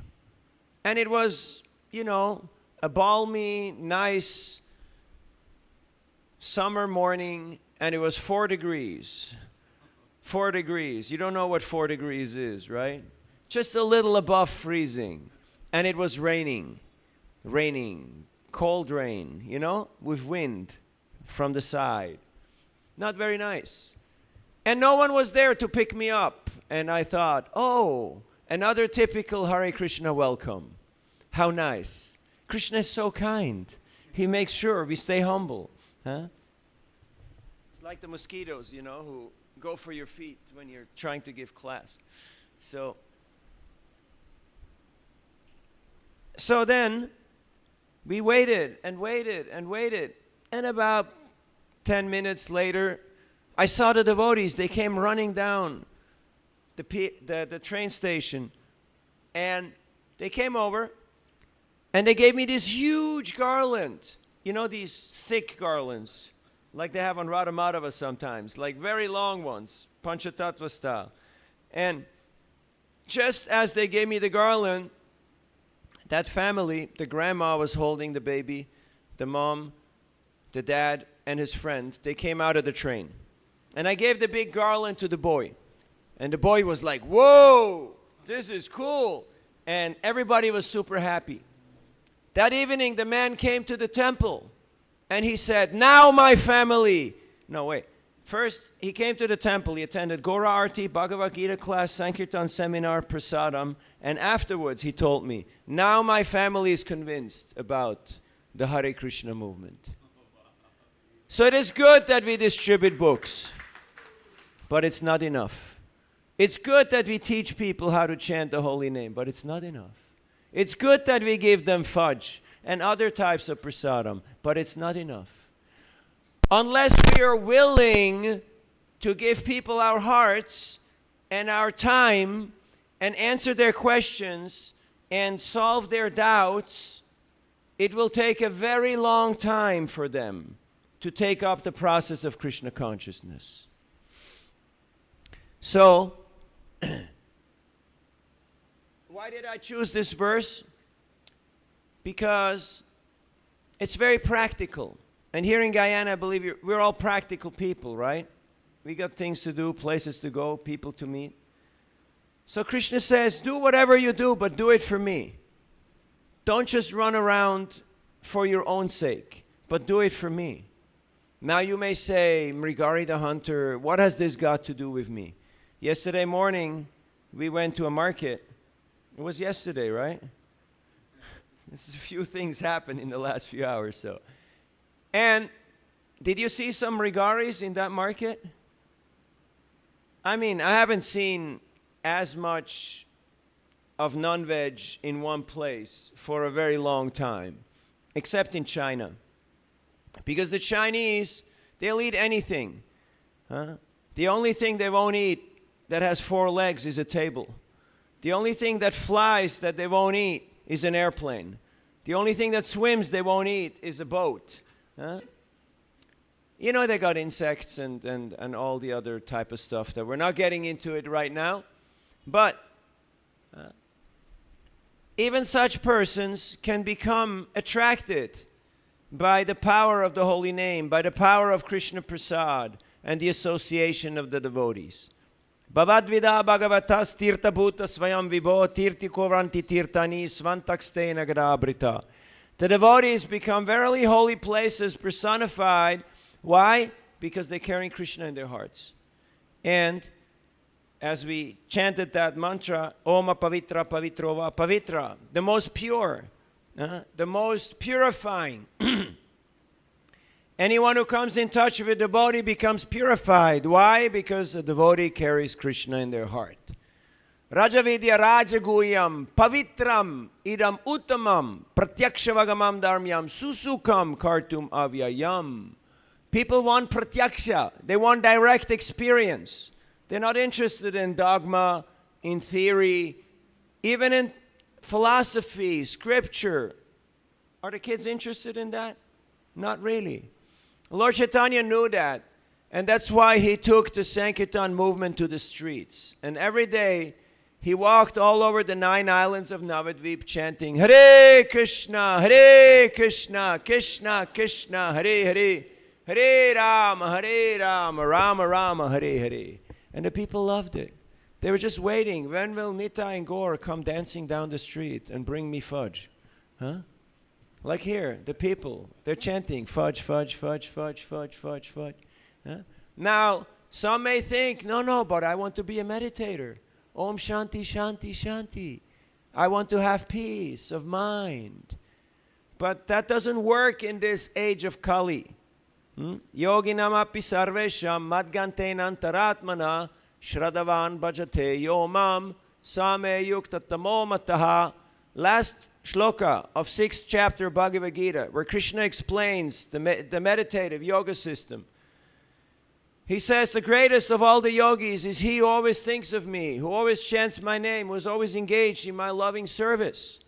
And it was, a balmy, nice summer morning, and it was 4 degrees. 4 degrees. You don't know what 4 degrees is, right? Just a little above freezing. And it was raining. Raining. Cold rain, with wind from the side. Not very nice. And no one was there to pick me up. And I thought, oh, another typical Hare Krishna welcome. How nice. Krishna is so kind. He makes sure we stay humble. Huh? It's like the mosquitoes, who go for your feet when you're trying to give class. So then we waited and waited and waited. And about 10 minutes later, I saw the devotees. They came running down the train station. And they came over. And they gave me this huge garland. These thick garlands. Like they have on Radha Madhava sometimes. Like very long ones. Panchatattva style. And just as they gave me the garland, that family, the grandma was holding the baby, the mom, the dad, and his friend, they came out of the train. And I gave the big garland to the boy. And the boy was like, whoa, this is cool. And everybody was super happy. That evening, the man came to the temple. And he said, now my family. No, wait. First, he came to the temple. He attended Gora Arti, Bhagavad Gita class, Sankirtan seminar, Prasadam. And afterwards, he told me, now my family is convinced about the Hare Krishna movement. So it is good that we distribute books. But it's not enough. It's good that we teach people how to chant the holy name. But it's not enough. It's good that we give them fudge and other types of prasadam, but it's not enough. Unless we are willing to give people our hearts and our time and answer their questions and solve their doubts, it will take a very long time for them to take up the process of Krishna consciousness. So, why did I choose this verse? Because it's very practical. And here in Guyana, I believe we're all practical people, right? We got things to do, places to go, people to meet. So Krishna says, do whatever you do, but do it for me. Don't just run around for your own sake, but do it for me. Now you may say, Mrigari the hunter, what has this got to do with me? Yesterday morning, we went to a market. It was yesterday, right? A few things happened in the last few hours, so. And did you see some Mrigaris in that market? I mean, I haven't seen as much of non-veg in one place for a very long time, except in China. Because the Chinese, they'll eat anything. Huh? The only thing they won't eat that has 4 legs is a table. The only thing that flies that they won't eat is an airplane. The only thing that swims they won't eat is a boat. Huh? They got insects and all the other type of stuff that we're not getting into it right now. But even such persons can become attracted by the power of the holy name, by the power of Krishna Prasad and the association of the devotees. Bhavadvida bhagavatas tirta bhuta svayam vibho tirti kovanti tirtani svantakste nagadabrita. The devotees become verily holy places personified. Why? Because they're carrying Krishna in their hearts. And as we chanted that mantra, Oma Pavitra Pavitrova Pavitra, the most pure, the most purifying. Anyone who comes in touch with a devotee becomes purified. Why? Because a devotee carries Krishna in their heart. Rajavidya Rajaguyam Pavitram Idam Uttamam Pratyaksha Dharmyam Susukam Kartum Avyayam. People want pratyaksha. They want direct experience. They're not interested in dogma, in theory, even in philosophy, scripture. Are the kids interested in that? Not really. Lord Chaitanya knew that, and that's why he took the Sankirtan movement to the streets. And every day, he walked all over the 9 islands of Navadvip chanting, Hare Krishna, Krishna Krishna, Hare Hare, Hare Rama, Rama Rama, Hare Hare. And the people loved it. They were just waiting. When will Nita and Gaur come dancing down the street and bring me fudge? Huh? Like here, the people, they're chanting, fudge, fudge, fudge, fudge, fudge, fudge, fudge. Huh? Now, some may think, no, but I want to be a meditator. Om Shanti, Shanti, Shanti. I want to have peace of mind. But that doesn't work in this age of Kali. Yoginam api sarvesham madgantein antaratmana Shradhavan bhajate yomam same yukta tamomataha. Last shloka of 6th chapter Bhagavad Gita, where Krishna explains the meditative yoga system. He says, the greatest of all the yogis is he who always thinks of me, who always chants my name, who is always engaged in my loving service.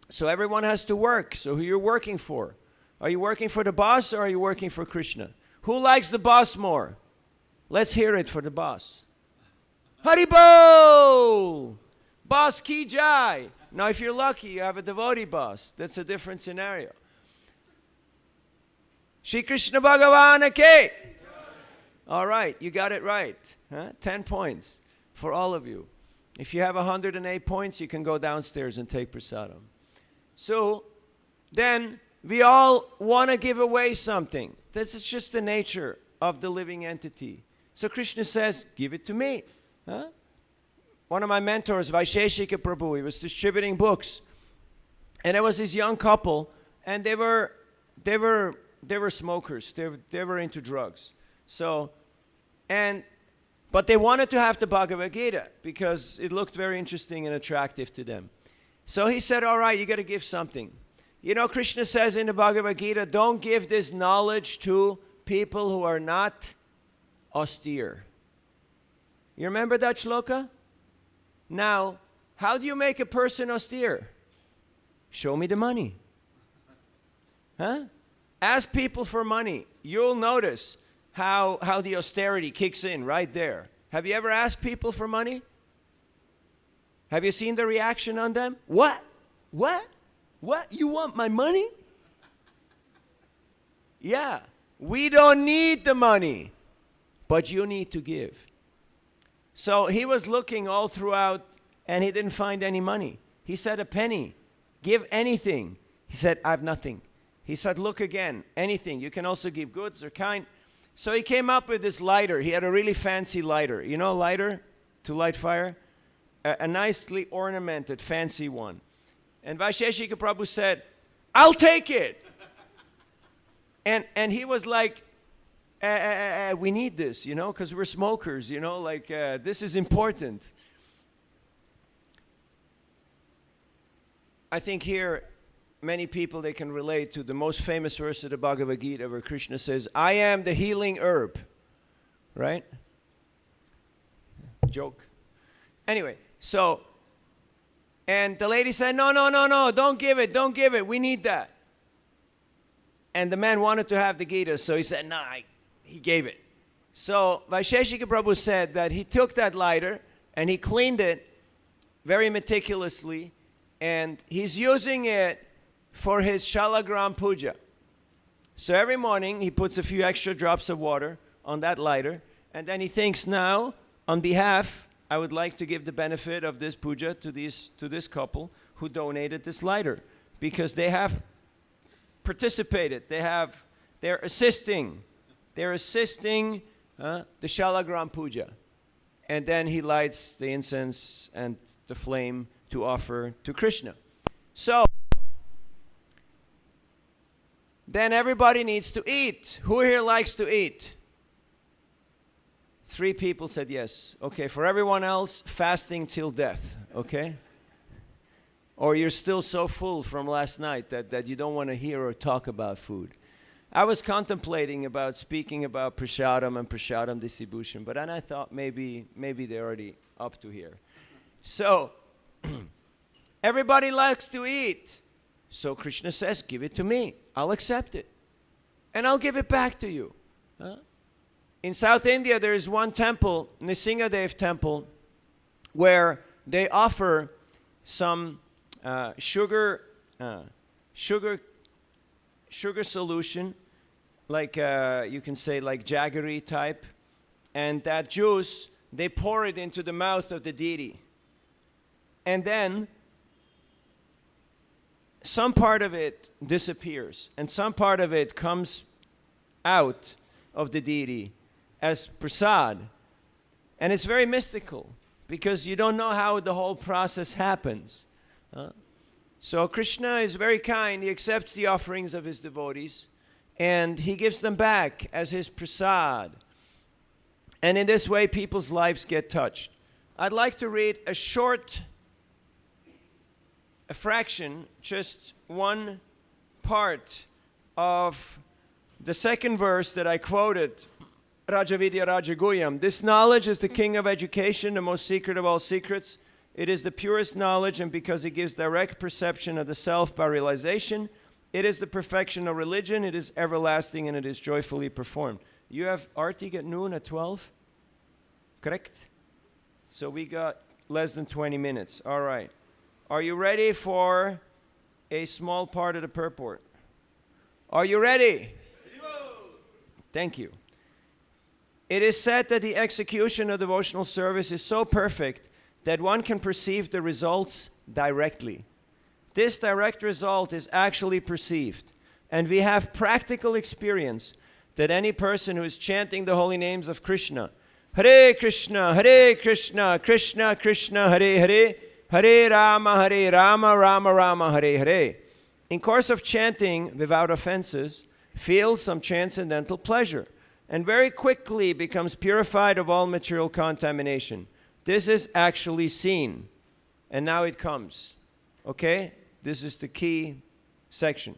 So everyone has to work. So who you're working for? Are you working for the boss or are you working for Krishna? Who likes the boss more? Let's hear it for the boss. Haribol! Boss ki jai. Now if you're lucky, you have a devotee boss. That's a different scenario. Shri Krishna Bhagavan ke. All right, you got it right. 10 points for all of you. If you have 108 points, you can go downstairs and take prasadam. So then we all want to give away something. That's just the nature of the living entity. So Krishna says, give it to me. One of my mentors, Vaisheshika Prabhu, he was distributing books. And there was this young couple, and they were smokers. They were into drugs. But they wanted to have the Bhagavad Gita because it looked very interesting and attractive to them. So he said, all right, you got to give something. You know, Krishna says in the Bhagavad Gita, don't give this knowledge to people who are not austere. You remember that shloka? Now, how do you make a person austere? Show me the money. Ask people for money. You'll notice how the austerity kicks in right there. Have you ever asked people for money? Have you seen the reaction on them? What? You want my money? Yeah, we don't need the money, but you need to give. So he was looking all throughout and he didn't find any money. He said, a penny, give anything. He said, I have nothing. He said, look again, anything. You can also give goods or kind. So he came up with this lighter. He had a really fancy lighter. You know a lighter to light fire? A nicely ornamented, fancy one. And Vaisheshika Prabhu said, I'll take it. And he was like, we need this, you know, because we're smokers, you know, like this is important. I think here many people, they can relate to the most famous verse of the Bhagavad Gita where Krishna says, I am the healing herb, right? Joke. Anyway, so, and the lady said, no, don't give it, we need that. And the man wanted to have the Gita, so he said, he gave it. So Vaisheshika Prabhu said that he took that lighter and he cleaned it very meticulously, and he's using it for his Shalagram Puja. So every morning he puts a few extra drops of water on that lighter, and then he thinks, now, on behalf, I would like to give the benefit of this puja to this couple who donated this lighter, because they have participated, they're assisting the Shalagram Puja. And then he lights the incense and the flame to offer to Krishna. So, then everybody needs to eat. Who here likes to eat? 3 people said yes. Okay, for everyone else, fasting till death, okay? Or you're still so full from last night that you don't want to hear or talk about food. I was contemplating about speaking about prasadam and prasadam distribution, but then I thought maybe they're already up to here. So, Everybody likes to eat. So Krishna says, give it to me. I'll accept it. And I'll give it back to you. Huh? In South India, there is one temple, Nrsingadev temple, where they offer some sugar solution, like you can say like jaggery type, and that juice, they pour it into the mouth of the deity. And then some part of it disappears, and some part of it comes out of the deity as prasad. And it's very mystical, because you don't know how the whole process happens. So Krishna is very kind. He accepts the offerings of his devotees, and he gives them back as his prasad. And in this way, people's lives get touched. I'd like to read a fraction, just one part of the second verse that I quoted, Rajavidya Rajaguyam. This knowledge is the king of education, the most secret of all secrets. It is the purest knowledge, and because it gives direct perception of the self by realization, it is the perfection of religion, it is everlasting, and it is joyfully performed. You have Artik at noon at 12? Correct? So we got less than 20 minutes. All right. Are you ready for a small part of the purport? Are you ready? Thank you. It is said that the execution of devotional service is so perfect that one can perceive the results directly. This direct result is actually perceived, and we have practical experience that any person who is chanting the holy names of Krishna, Hare Krishna, Krishna Krishna, Hare Hare, Hare Rama, Rama Rama, Hare Hare, in course of chanting without offenses, feels some transcendental pleasure, and very quickly becomes purified of all material contamination. This is actually seen. And now it comes. Okay? This is the key section.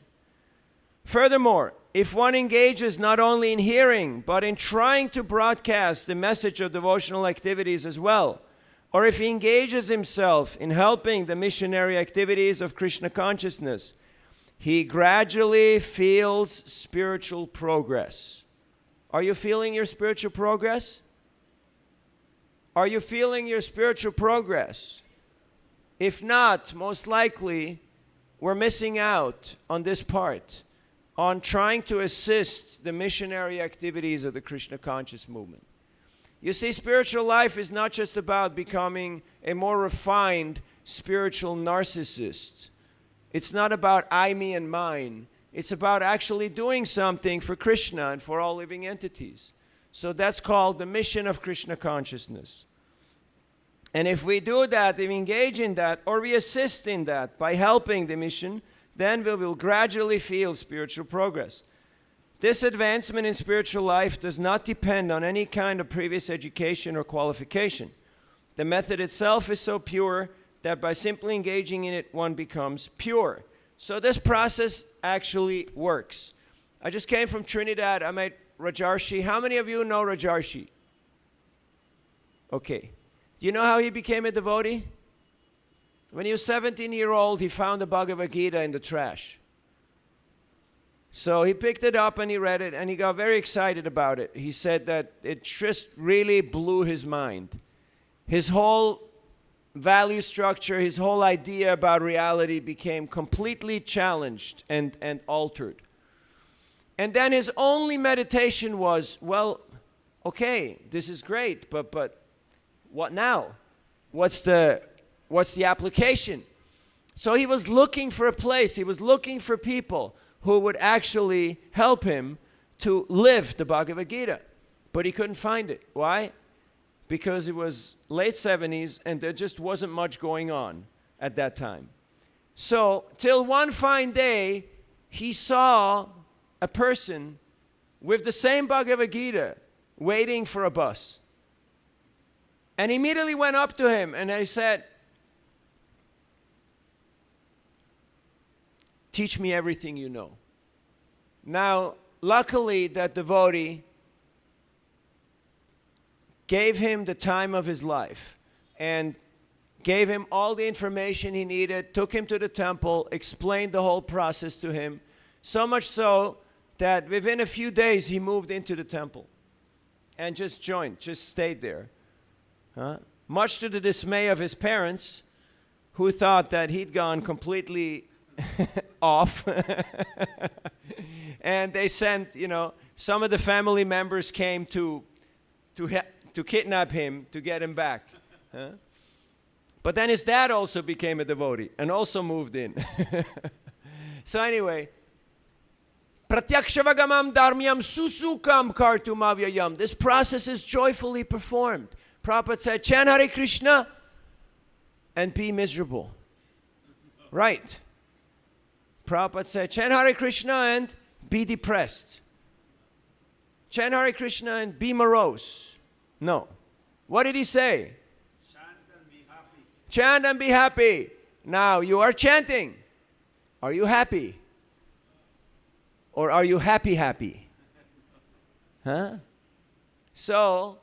Furthermore, if one engages not only in hearing, but in trying to broadcast the message of devotional activities as well, or if he engages himself in helping the missionary activities of Krishna consciousness, he gradually feels spiritual progress. Are you feeling your spiritual progress? Are you feeling your spiritual progress? If not, most likely, we're missing out on this part, on trying to assist the missionary activities of the Krishna conscious movement. You see, spiritual life is not just about becoming a more refined spiritual narcissist. It's not about I, me, and mine. It's about actually doing something for Krishna and for all living entities. So that's called the mission of Krishna consciousness. And if we do that, if we engage in that, or we assist in that by helping the mission, then we will gradually feel spiritual progress. This advancement in spiritual life does not depend on any kind of previous education or qualification. The method itself is so pure that by simply engaging in it, one becomes pure. So this process actually works. I just came from Trinidad. I met Rajarshi. How many of you know Rajarshi? Okay. Do you know how he became a devotee? When he was 17-year-old, he found the Bhagavad Gita in the trash. So he picked it up and he read it, and he got very excited about it. He said that it just really blew his mind. His whole value structure, his whole idea about reality became completely challenged and altered. And then his only meditation was, well, okay, this is great, but what now? What's the application? So he was looking for a place. He was looking for people who would actually help him to live the Bhagavad Gita. But he couldn't find it. Why? Because it was late 70s and there just wasn't much going on at that time. So, till one fine day, he saw a person with the same Bhagavad Gita waiting for a bus. And he immediately went up to him and he said, teach me everything you know. Now, luckily, that devotee gave him the time of his life and gave him all the information he needed, took him to the temple, explained the whole process to him, so much so that within a few days he moved into the temple and just joined, just stayed there. Much to the dismay of his parents, who thought that he'd gone completely off. And they sent, some of the family members came to kidnap him, to get him back. But then his dad also became a devotee and also moved in. So anyway, Pratyakshavagam dharmyam susukam kartumavyayam. This process is joyfully performed. Prabhupada said, chant Hare Krishna and be miserable. Right. Prabhupada said, chant Hare Krishna and be depressed. Chant Hare Krishna and be morose. No. What did he say? Chant and be happy. Chant and be happy. Now, you are chanting. Are you happy? Or are you happy? So,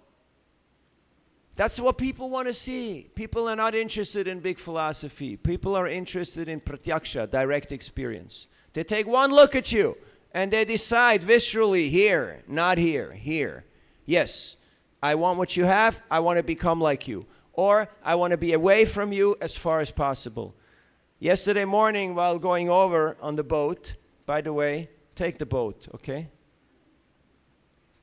that's what people want to see. People are not interested in big philosophy. People are interested in pratyaksha, direct experience. They take one look at you and they decide viscerally, here, not here, here. Yes, I want what you have. I want to become like you. Or I want to be away from you as far as possible. Yesterday morning while going over on the boat, by the way, take the boat, okay?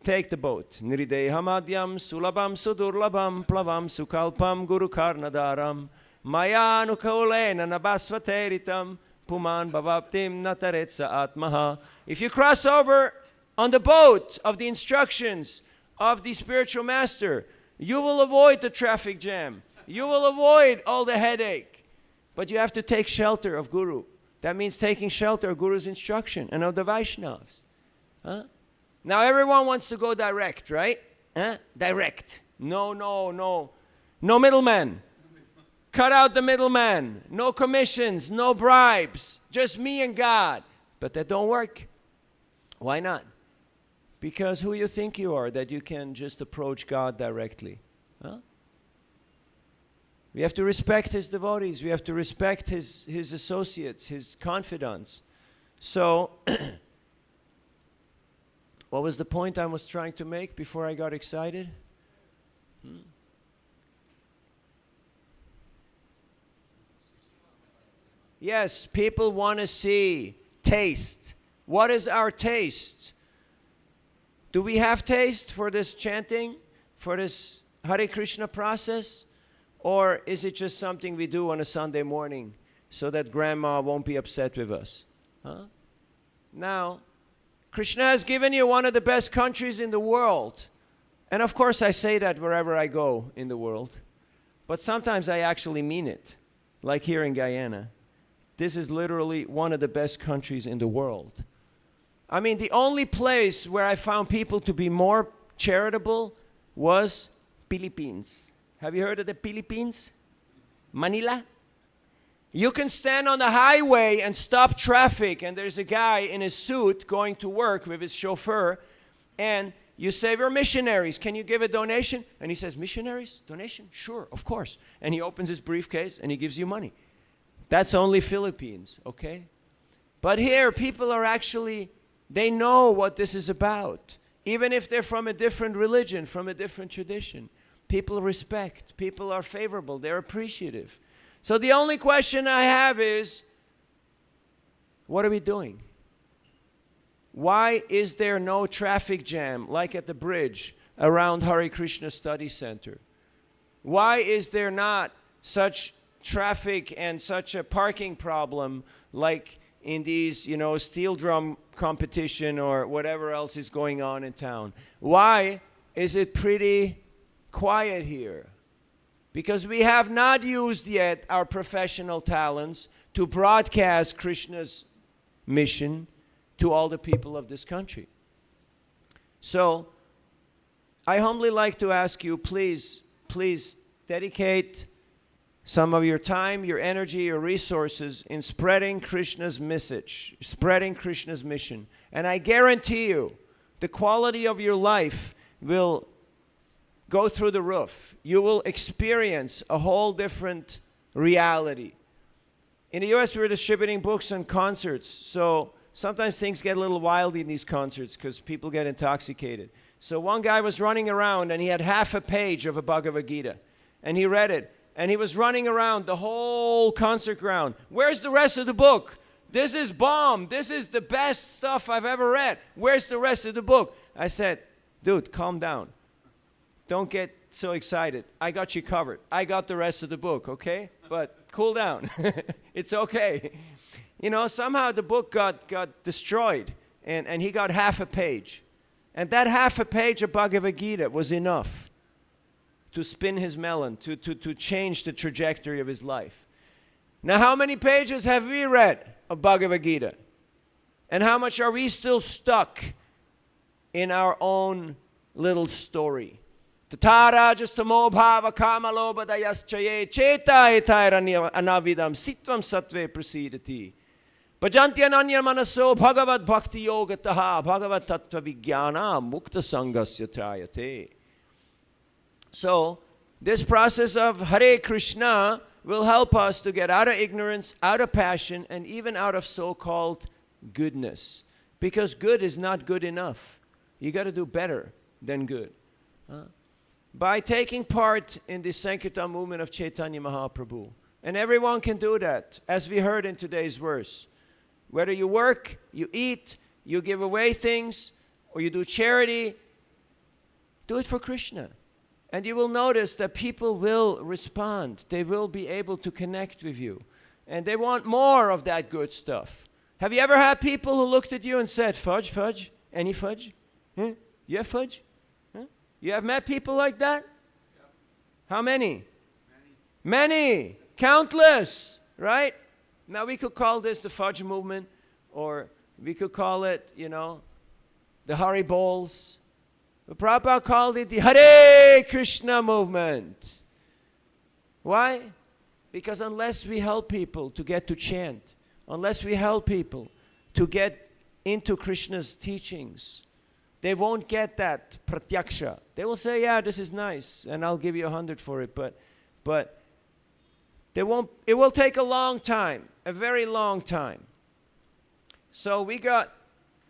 Take the boat. Nridehamadyam sulabam sudurlabam plavam sukalpam guru karnadaram mayanukaulena nabasvateritam puman bhavaptim nataretsa atmaha. If you cross over on the boat of the instructions of the spiritual master, you will avoid the traffic jam. You will avoid all the headache. But you have to take shelter of Guru. That means taking shelter of Guru's instruction and of the Vaishnavas. Now everyone wants to go direct, right? Direct. No middleman. Cut out the middleman. No commissions, no bribes. Just me and God. But that don't work. Why not? Because who you think you are that you can just approach God directly? We have to respect his devotees. We have to respect his associates, his confidants. So, what was the point I was trying to make before I got excited? Yes, people want to see, taste. What is our taste? Do we have taste for this chanting, for this Hare Krishna process? Or is it just something we do on a Sunday morning so that grandma won't be upset with us? Now, Krishna has given you one of the best countries in the world. And of course I say that wherever I go in the world. But sometimes I actually mean it. Like here in Guyana. This is literally one of the best countries in the world. I mean, the only place where I found people to be more charitable was Philippines. Have you heard of the Philippines? Manila? You can stand on the highway and stop traffic, and there's a guy in his suit going to work with his chauffeur, and you say, we're missionaries. Can you give a donation? And he says, missionaries? Donation? Sure, of course. And he opens his briefcase and he gives you money. That's only Philippines, okay? But here, people are actually, they know what this is about. Even if they're from a different religion, from a different tradition. People respect. People are favorable. They're appreciative. So the only question I have is, what are we doing? Why is there no traffic jam like at the bridge around Hare Krishna Study Center? Why is there not such traffic and such a parking problem like in these, steel drum competition or whatever else is going on in town? Why is it pretty quiet here? Because we have not used yet our professional talents to broadcast Krishna's mission to all the people of this country. So, I humbly like to ask you, please dedicate some of your time, your energy, your resources in spreading Krishna's message, spreading Krishna's mission. And I guarantee you, the quality of your life will go through the roof. You will experience a whole different reality. In the US, we were distributing books and concerts, so sometimes things get a little wild in these concerts because people get intoxicated. So one guy was running around and he had half a page of a Bhagavad Gita. And he read it. And he was running around the whole concert ground. Where's the rest of the book? This is bomb. This is the best stuff I've ever read. Where's the rest of the book? I said, dude, calm down. Don't get so excited. I got you covered. I got the rest of the book, okay? But cool down. It's okay. You know, somehow the book got destroyed. And he got half a page. And that half a page of Bhagavad Gita was enough to spin his melon, to change the trajectory of his life. Now, how many pages have we read of Bhagavad Gita? And how much are we still stuck in our own little story? Tatara justamo bhava kama loba dayaschaye cheta etairanya anavidam sitvam sattve prasidati. Bhajanti manaso bhagavad bhakti yogataha bhagavad tattva vijnana mukta sangasya trayate. So, this process of Hare Krishna will help us to get out of ignorance, out of passion, and even out of so-called goodness. Because good is not good enough. You got to do better than good. By taking part in the Sankirtan movement of Chaitanya Mahaprabhu. And everyone can do that, as we heard in today's verse. Whether you work, you eat, you give away things, or you do charity, do it for Krishna. And you will notice that people will respond. They will be able to connect with you. And they want more of that good stuff. Have you ever had people who looked at you and said, fudge, fudge? Any fudge? Huh? You have fudge? Huh? You have met people like that? Yeah. How many? Many. Countless. Right? Now we could call this the fudge movement. Or we could call it, you know, the Hari Bowls. But Prabhupada called it the Hare Krishna movement. Why? Because unless we help people to get to chant, unless we help people to get into Krishna's teachings, they won't get that pratyaksha. They will say, yeah, this is nice, and I'll give you 100 for it, but they won't. It will take a long time, a very long time. So we got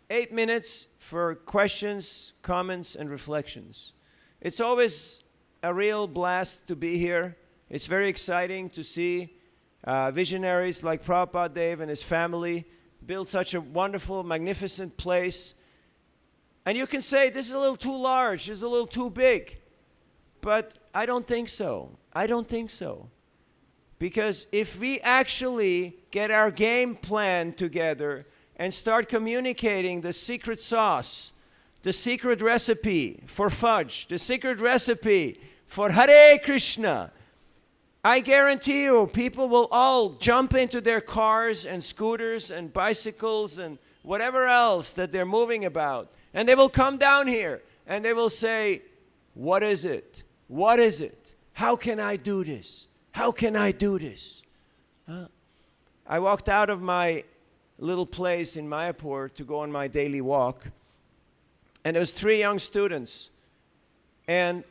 8 minutes for questions, comments, and reflections. It's always a real blast to be here. It's very exciting to see visionaries like Prabhupada Dev and his family build such a wonderful, magnificent place. And you can say, this is a little too large, this is a little too big. But I don't think so. I don't think so. Because if we actually get our game plan together and start communicating the secret sauce, the secret recipe for fudge, the secret recipe for Hare Krishna, I guarantee you people will all jump into their cars and scooters and bicycles and whatever else that they're moving about. And they will come down here and they will say, what is it? What is it? How can I do this? How can I do this? I walked out of my little place in Mayapur to go on my daily walk. And there was 3 young students and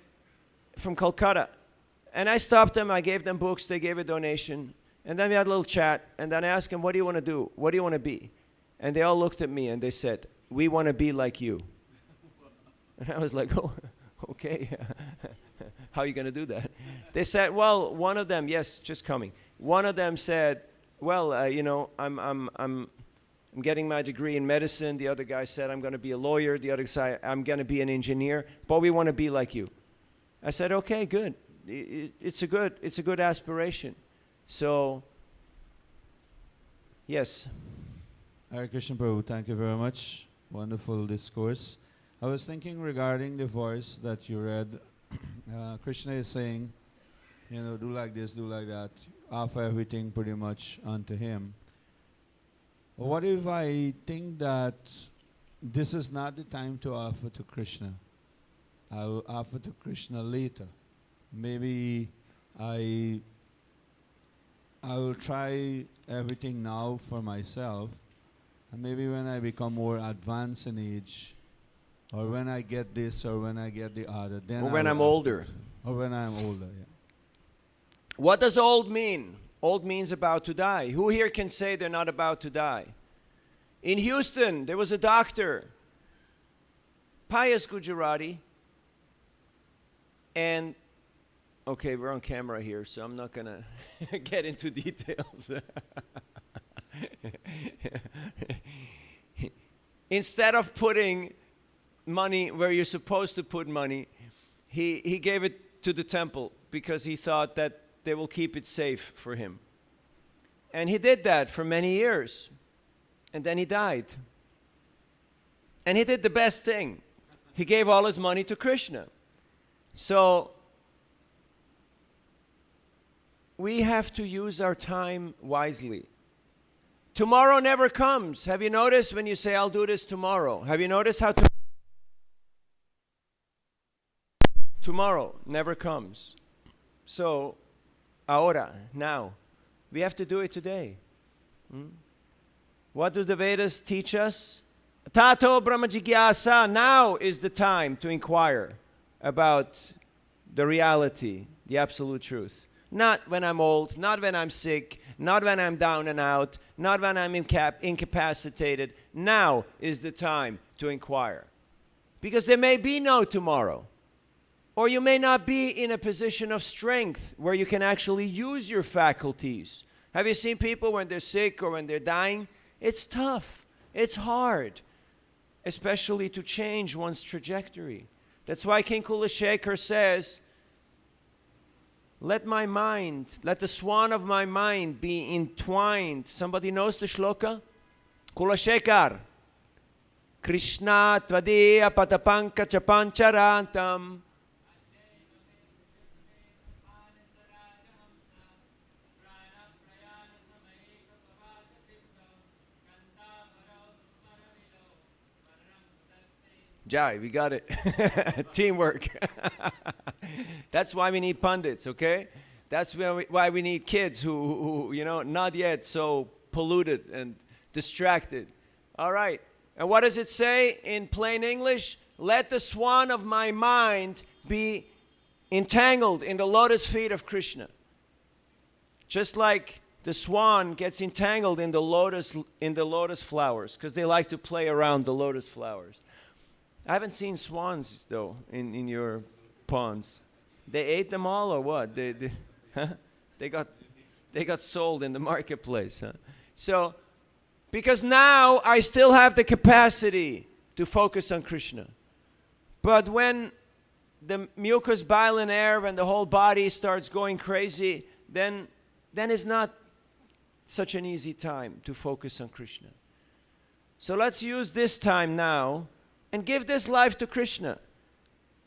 from Kolkata. And I stopped them, I gave them books, they gave a donation. And then we had a little chat. And then I asked them, what do you want to do? What do you want to be? And they all looked at me and they said, we want to be like you. And I was like, oh, okay. How are you going to do that? They said, well, one of them, yes, just coming. One of them said, well, you know, I'm getting my degree in medicine. The other guy said, I'm going to be a lawyer. The other guy, I'm going to be an engineer. But we want to be like you. I said, okay, good. It's a good aspiration. So, yes. Hare Krishna Prabhu, thank you very much. Wonderful discourse. I was thinking regarding the verse that you read. Krishna is saying, you know, do like this, do like that. Offer everything pretty much unto him. What if I think that this is not the time to offer to Krishna? I will offer to Krishna later. Maybe I will try everything now for myself. And maybe when I become more advanced in age, or when I get this, or when I get the other, then or when I'm older. Or when I'm older, yeah. What does old mean? Old means about to die. Who here can say they're not about to die? In Houston, there was a doctor, Pius Gujarati, and okay, we're on camera here, so I'm not going to get into details. Instead of putting money where you're supposed to put money, he gave it to the temple because he thought that they will keep it safe for him. And he did that for many years. And then he died. And he did the best thing. He gave all his money to Krishna. So we have to use our time wisely. Tomorrow never comes. Have you noticed when you say, I'll do this tomorrow? Have you noticed how tomorrow never comes? So, ahora, now. We have to do it today. What do the Vedas teach us? Tato Brahma Jigyasa. Now is the time to inquire about the reality, the absolute truth. Not when I'm old, not when I'm sick, not when I'm down and out, not when I'm incapacitated. Now is the time to inquire. Because there may be no tomorrow. Or you may not be in a position of strength where you can actually use your faculties. Have you seen people when they're sick or when they're dying? It's tough. It's hard. Especially to change one's trajectory. That's why King Kulashekar says, let my mind, let the swan of my mind be entwined. Somebody knows the shloka? Kulashekar. Krishna tvadiya patapanka chapancharantam. Jai, we got it. Teamwork. That's why we need pundits, okay? That's why we need kids who, not yet so polluted and distracted. All right. And what does it say in plain English? Let the swan of my mind be entangled in the lotus feet of Krishna. Just like the swan gets entangled in the lotus flowers, because they like to play around the lotus flowers. I haven't seen swans, though, in your ponds. They ate them all or what? They got sold in the marketplace. Huh? So, because now I still have the capacity to focus on Krishna. But when the mucus, bile, and air, when the whole body starts going crazy, then it's not such an easy time to focus on Krishna. So let's use this time now and give this life to Krishna.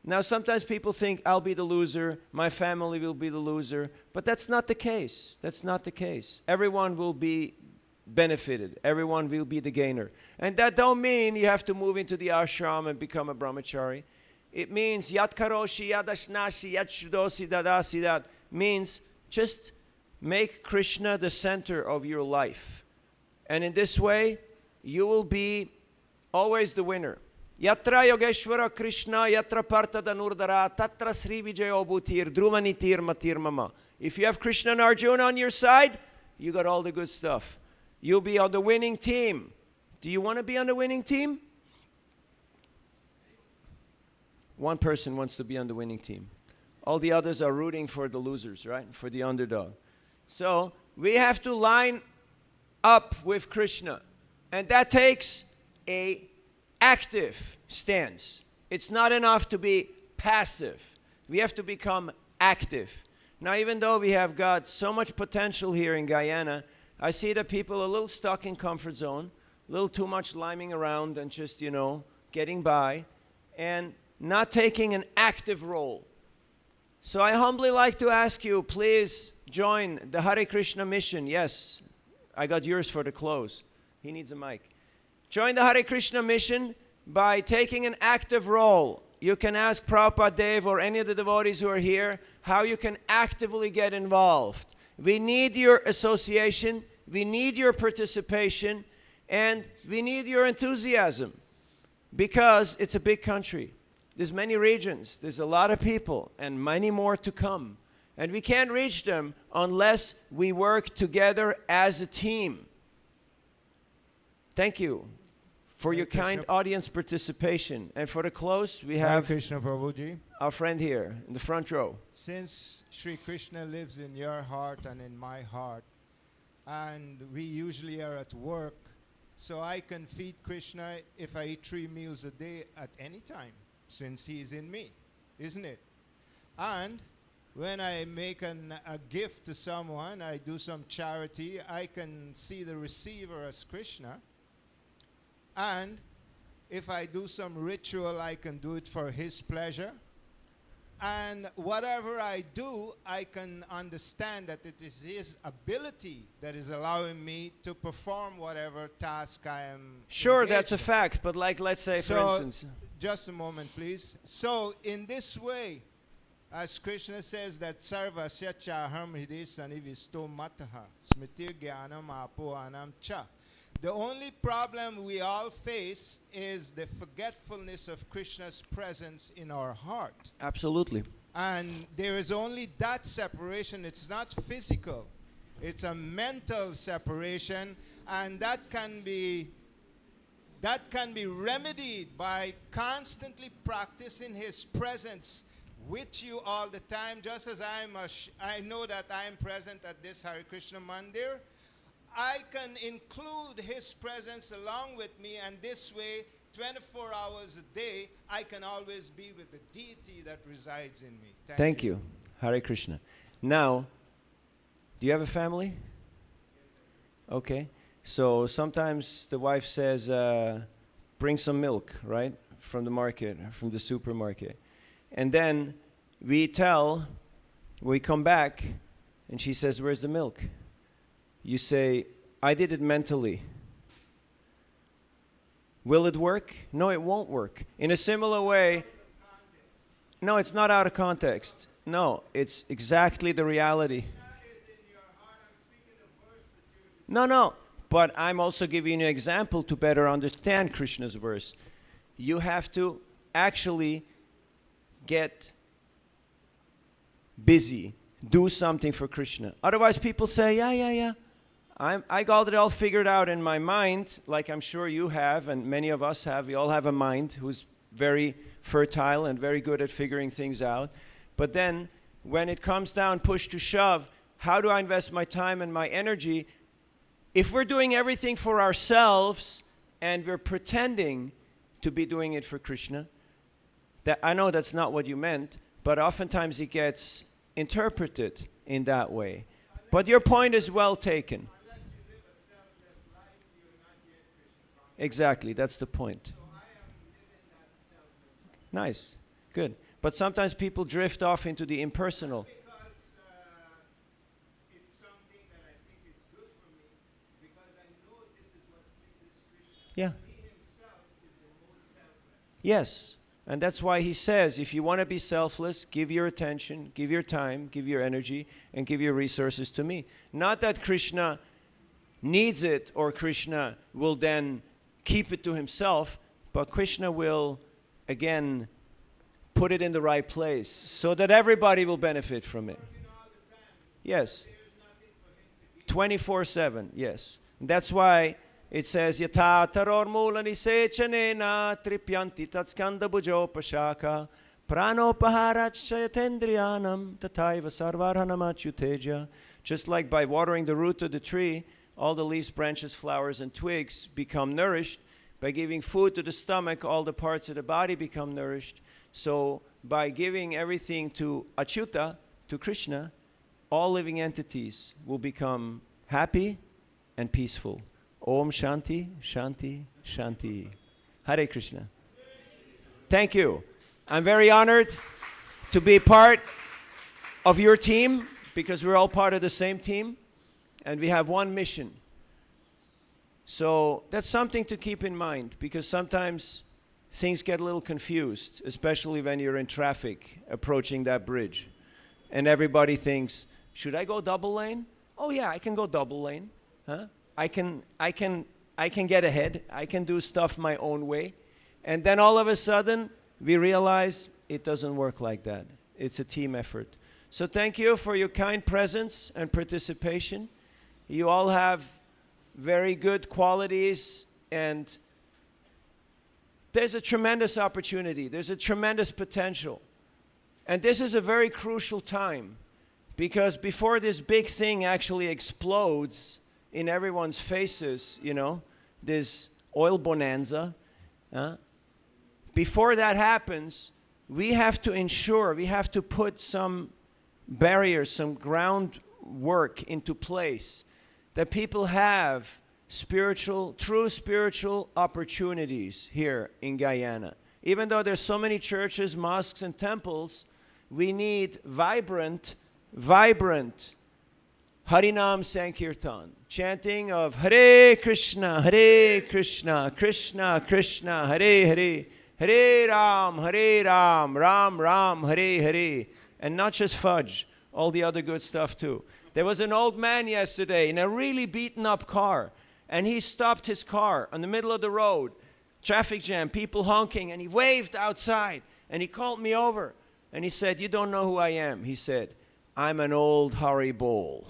Now, sometimes people think, I'll be the loser, my family will be the loser, but that's not the case. That's not the case. Everyone will be benefited. Everyone will be the gainer. And that don't mean you have to move into the ashram and become a brahmachari. It means, yat karoshi, yat ashnashi, yat shudosi, dadasi, that means just make Krishna the center of your life. And in this way, you will be always the winner. Yatra Yogeshwara Krishna, Yatra Partha Danurdara, Tatra Sri Vijayo Bhutir, Druvanitir Matir Mama. If you have Krishna and Arjuna on your side, you got all the good stuff. You'll be on the winning team. Do you want to be on the winning team? One person wants to be on the winning team. All the others are rooting for the losers, right? For the underdog. So we have to line up with Krishna. And that takes a active stance. It's not enough to be passive. We have to become active. Now, even though we have got so much potential here in Guyana, I see that people are a little stuck in comfort zone, a little too much liming around and just, getting by, and not taking an active role. So I humbly like to ask you, please join the Hare Krishna mission. Yes, I got yours for the close. He needs a mic. Join the Hare Krishna mission by taking an active role. You can ask Prabhupada Dev or any of the devotees who are here how you can actively get involved. We need your association, we need your participation, and we need your enthusiasm because it's a big country. There's many regions, there's a lot of people, and many more to come. And we can't reach them unless we work together as a team. Thank you for your kind audience participation. And for the close, we Hare have Krishna Prabhuji. our friend here in the front row. Since Sri Krishna lives in your heart and in my heart, and we usually are at work, so I can feed Krishna if I eat 3 meals a day at any time, since he is in me, isn't it? And when I make a gift to someone, I do some charity, I can see the receiver as Krishna. And if I do some ritual, I can do it for his pleasure. And whatever I do, I can understand that it is his ability that is allowing me to perform whatever task I am. Sure, engaged that's a in. fact, but like, let's say, for instance, Just a moment, please. So, in this way, as Krishna says that sarva syacha aham hriday sanivisto mataha smitir jnanam apo anam cha. The only problem we all face is the forgetfulness of Krishna's presence in our heart. absolutely. And there is only that separation. It's not physical. It's a mental separation, and that can be remedied by constantly practicing his presence with you all the time. Just as I know that I am present at this Hare Krishna Mandir, I can include his presence along with me, and this way, 24 hours a day, I can always be with the deity that resides in me. Thank you. Hare Krishna. Now, do you have a family? Okay. So sometimes the wife says, bring some milk, right? From the market, from the supermarket. And then we come back, and she says, where's the milk? You say, I did it mentally. Will it work? No, it won't work. In a similar way, no, it's not out of context. No, it's exactly the reality. No, but I'm also giving you an example to better understand Krishna's verse. You have to actually get busy, do something for Krishna. Otherwise, people say, yeah. I got it all figured out in my mind, like I'm sure you have, and many of us have. We all have a mind who's very fertile and very good at figuring things out. But then, when it comes down, push to shove, how do I invest my time and my energy? If we're doing everything for ourselves and we're pretending to be doing it for Krishna, that I know that's not what you meant, but oftentimes it gets interpreted in that way. But your point is well taken. Exactly, that's the point. Nice, good. But sometimes people drift off into the impersonal. Because it's something that I think is good for me, because I know this is what pleases Krishna. Yeah. He himself is the most selfless. Yes, and that's why he says, if you want to be selfless, give your attention, give your time, give your energy, and give your resources to me. Not that Krishna needs it or Krishna will then keep it to himself, but Krishna will, again, put it in the right place so that everybody will benefit from it. Yes. 24/7, yes. That's why it says, Yata taror mulani sechanena tripyanti tatskanda bujopashaka pranopaharachayatendriyanam tataiva sarvarhanamachuteja. Just like by watering the root of the tree, all the leaves, branches, flowers, and twigs become nourished. By giving food to the stomach, all the parts of the body become nourished. So by giving everything to Achyuta, to Krishna, all living entities will become happy and peaceful. Om Shanti, Shanti, Shanti. Hare Krishna. Thank you. I'm very honored to be part of your team, because we're all part of the same team, and we have one mission. So that's something to keep in mind, because sometimes things get a little confused, especially when you're in traffic approaching that bridge. And everybody thinks, should I go double lane? Oh yeah, I can go double lane. Huh? I can get ahead. I can do stuff my own way. And then all of a sudden, we realize it doesn't work like that. It's a team effort. So thank you for your kind presence and participation. You all have very good qualities, and there's a tremendous opportunity. There's a tremendous potential. And this is a very crucial time, because before this big thing actually explodes in everyone's faces, you know, this oil bonanza, before that happens, we have to ensure, we have to put some barriers, some groundwork into place, that people have true spiritual opportunities here in Guyana. Even though there's so many churches, mosques, and temples, we need vibrant Harinam Sankirtan, chanting of Hare Krishna, Krishna Krishna, Hare Hare, Hare Ram, Ram Ram, Hare Hare. And not just fudge, all the other good stuff too. There was an old man yesterday in a really beaten up car, and he stopped his car in the middle of the road, traffic jam, people honking, and he waved outside, and he called me over, and he said, "You don't know who I am." He said, "I'm an old Hari Bol."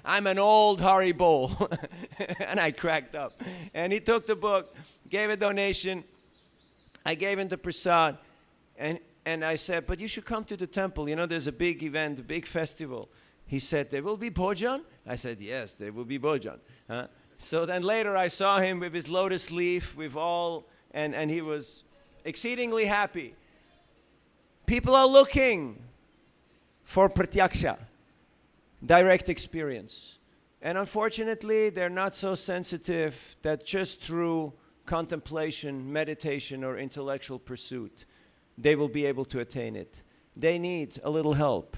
I'm an old Hari Bol. And I cracked up. And he took the book, gave a donation. I gave him the prasad. And I said, "But you should come to the temple. You know, there's a big event, a big festival." He said, "There will be bhojan?" I said, "Yes, there will be bhojan." So then later I saw him with his lotus leaf, with all, and he was exceedingly happy. People are looking for pratyaksha, direct experience. And unfortunately, they're not so sensitive that just through contemplation, meditation, or intellectual pursuit, they will be able to attain it. They need a little help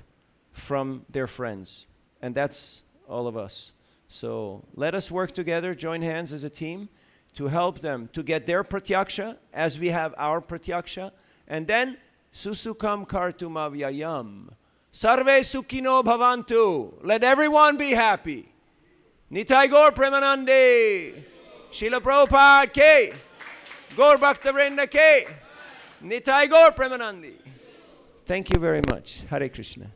from their friends, and that's all of us. So let us work together, join hands as a team, to help them to get their pratyaksha as we have our pratyaksha, and then susukam kartum avyayam. Sarve sukhino bhavantu. Let everyone be happy. Nitai Gaur Premanande. Srila Prabhupada ke. Gaur Bhaktavrinda ke. Nitai Gaur Premanande. Thank you very much. Hare Krishna.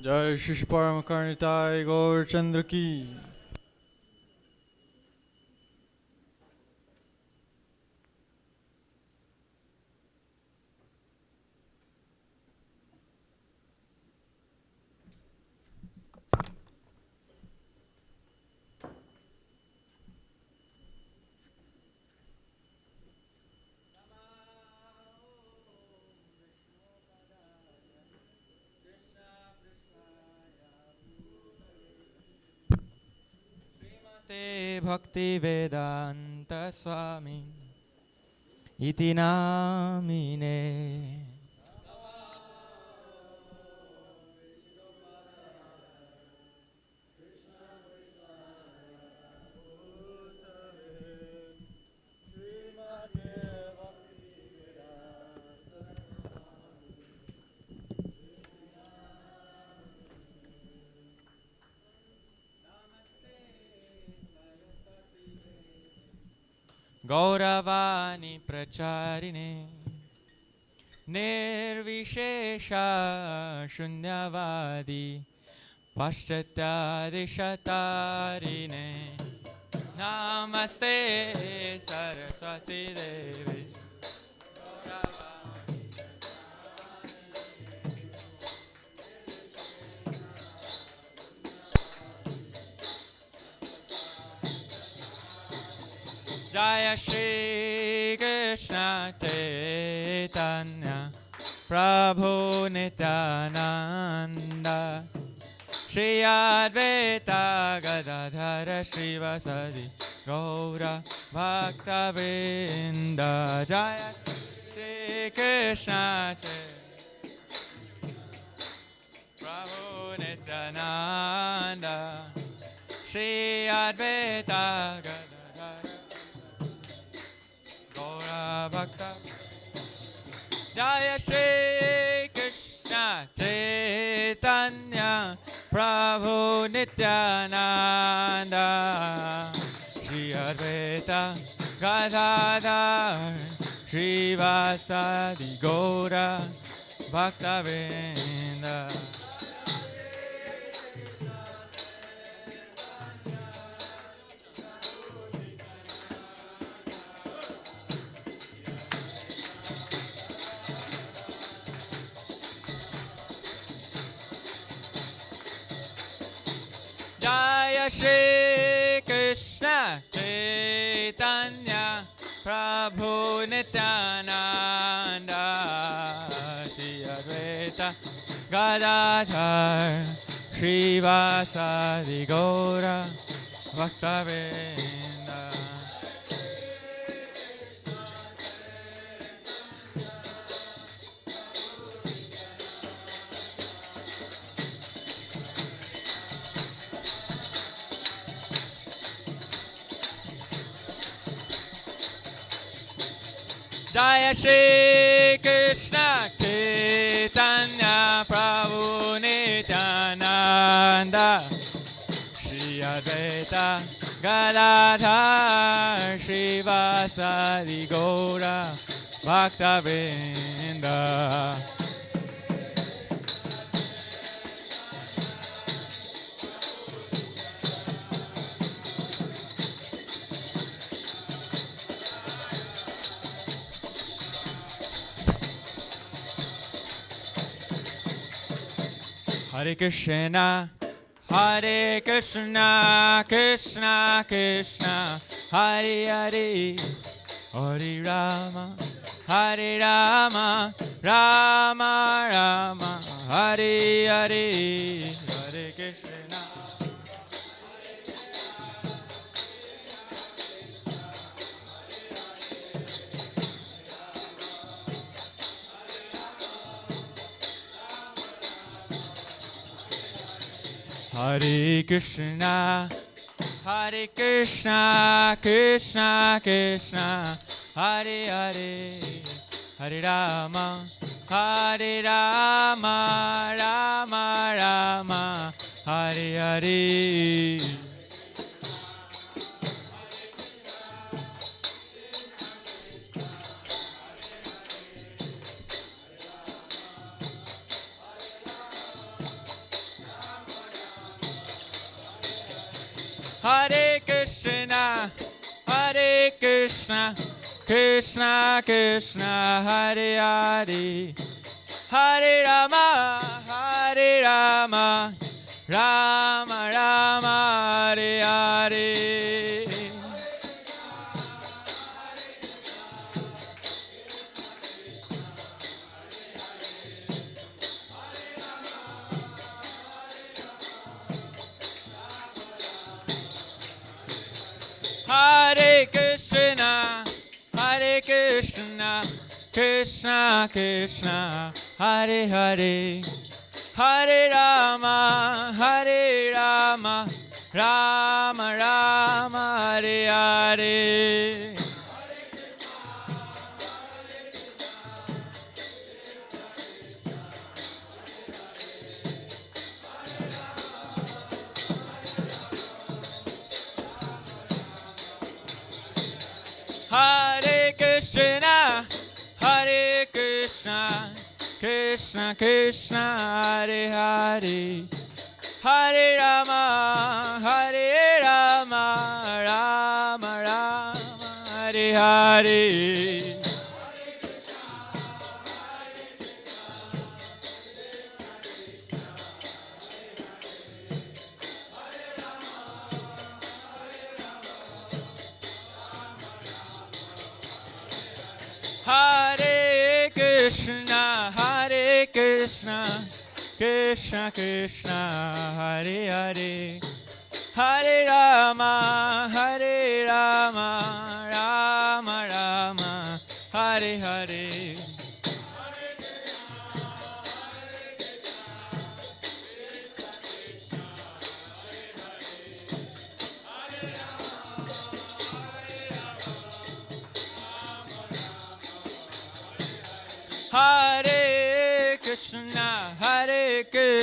जय श्री परम कर्णिताय गौर चंद्र की। Bhakti Vedanta Swami iti namine. Gauravani pracharine nirvishesha shunyavadi paschatyadeshatarine namaste saraswati devi. Jaya Shri Krishna Chaitanya Prabhu Nityananda Shri Advaita Gadadhara Srivasadi Gaura Bhakta Vrinda. Jaya Shri Krishna Chaitanya Prabhu Nityananda Shri Advaita Gadadhara Gaura Bhakta Jaya Shri Krishna Chaitanya Prabhu Nityananda Shri Advaita Gadadhar Shri Vasadi Gaura Bhakta Vrinda Jaya Shri Krishna Chaitanya Prabhu Nityananda Shri Advaita Gadadhar Shri Vasadi Gaura Bhakta Vrinda Jaya Shri Krishna Chaitanya Prabhu Nityananda Shri Advaita Gadadhar Shri Vasadi Gaura Bhakta Vrinda Hare Krishna, Hare Krishna, Krishna Krishna, Hare Hare, Hare Rama, Hare Rama, Rama Rama, Hare Hare, Hare Krishna. Hare Krishna, Hare Krishna, Krishna Krishna, Hare Hare, Hare Rama, Hare Rama, Rama Rama, Hare Hare. Hare Krishna, Hare Krishna, Krishna Krishna, Hare Hare, Hare Rama, Hare Rama, Rama Rama, Hare Hare. Hare Krishna, Hare Krishna, Krishna Krishna, Hare Hare, Hare Rama, Hare Rama, Rama Rama, Hare Hare. Hare Krishna, Hare Krishna, Krishna Krishna, Hare Hare, Hare Rama, Hare Rama, Rama Rama, Hare Hare. Hare Krishna, Hare Krishna, Krishna Krishna, Hare Hare, Hare Rama, Hare Rama, Rama Rama, Hare Hare.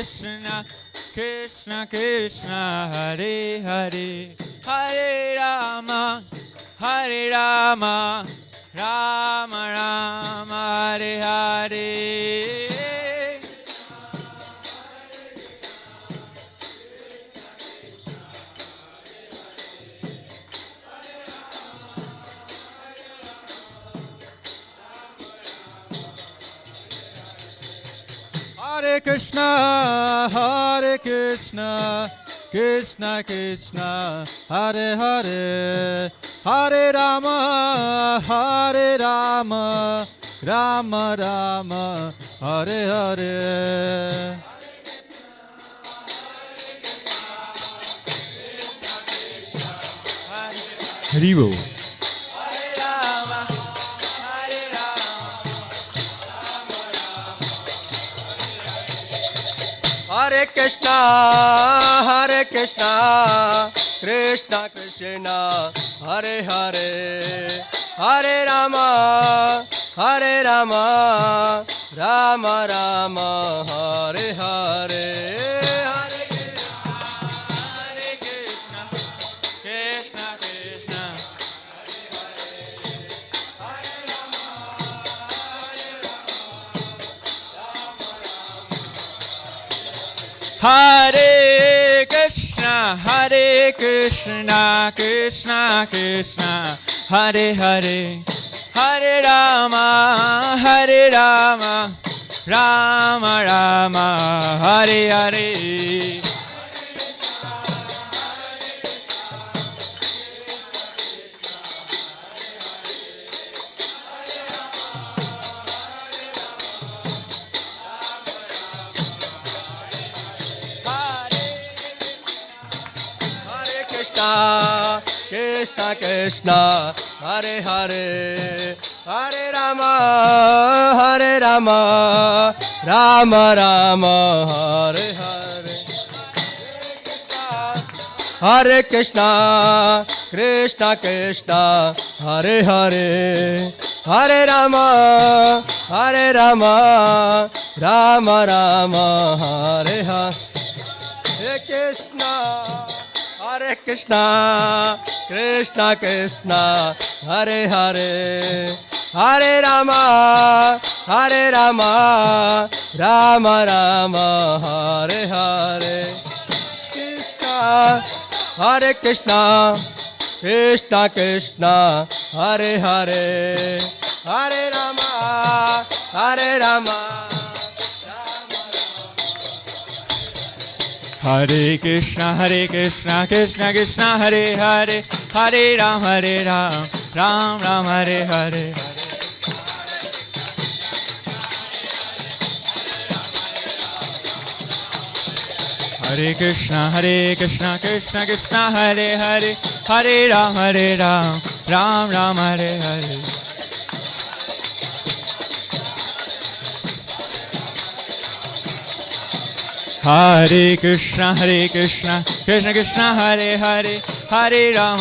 Krishna, Krishna Krishna, Hare Hare, Hare Rama, Hare Rama, Rama Rama, Hare Hare. Hare Krishna, Hare Krishna, Krishna Krishna, Hare Hare, Hare Rama, Hare Rama, Rama Rama, Hare Hare. Haribo. Hare Krishna, Hare Krishna, Krishna Krishna, Hare Hare, Hare Rama, Hare Rama, Rama Rama, Hare Hare. Hare Krishna, Hare Krishna, Krishna Krishna, Hare Hare, Hare Rama, Hare Rama, Rama Rama, Hare Hare. Krishna Krishna, Hare Hare, Hare Rama, Hare Rama, Rama Rama, Hare Hare. Hare Krishna, Krishna Krishna, Hare Hare, Hare Rama, Hare Rama, Rama Rama, Hare Hare. Hare Krishna, Hare Krishna, Krishna Krishna, Hare Hare, Hare Rama, Hare Rama, Rama Rama, Hare Hare. Krishna, Hare Krishna, Krishna Krishna, Hare Hare, Hare Rama, Hare Rama. Hare Krishna, Krishna Krishna, Hare Hare, Hare Ram, Ram Ram, Hare Hare. Hare Krishna, Krishna Krishna, Hare Hare, Hare Ram, Ram Ram, Hare Hare. Hare Krishna, Krishna Krishna, Hare Hare, Hare Ram,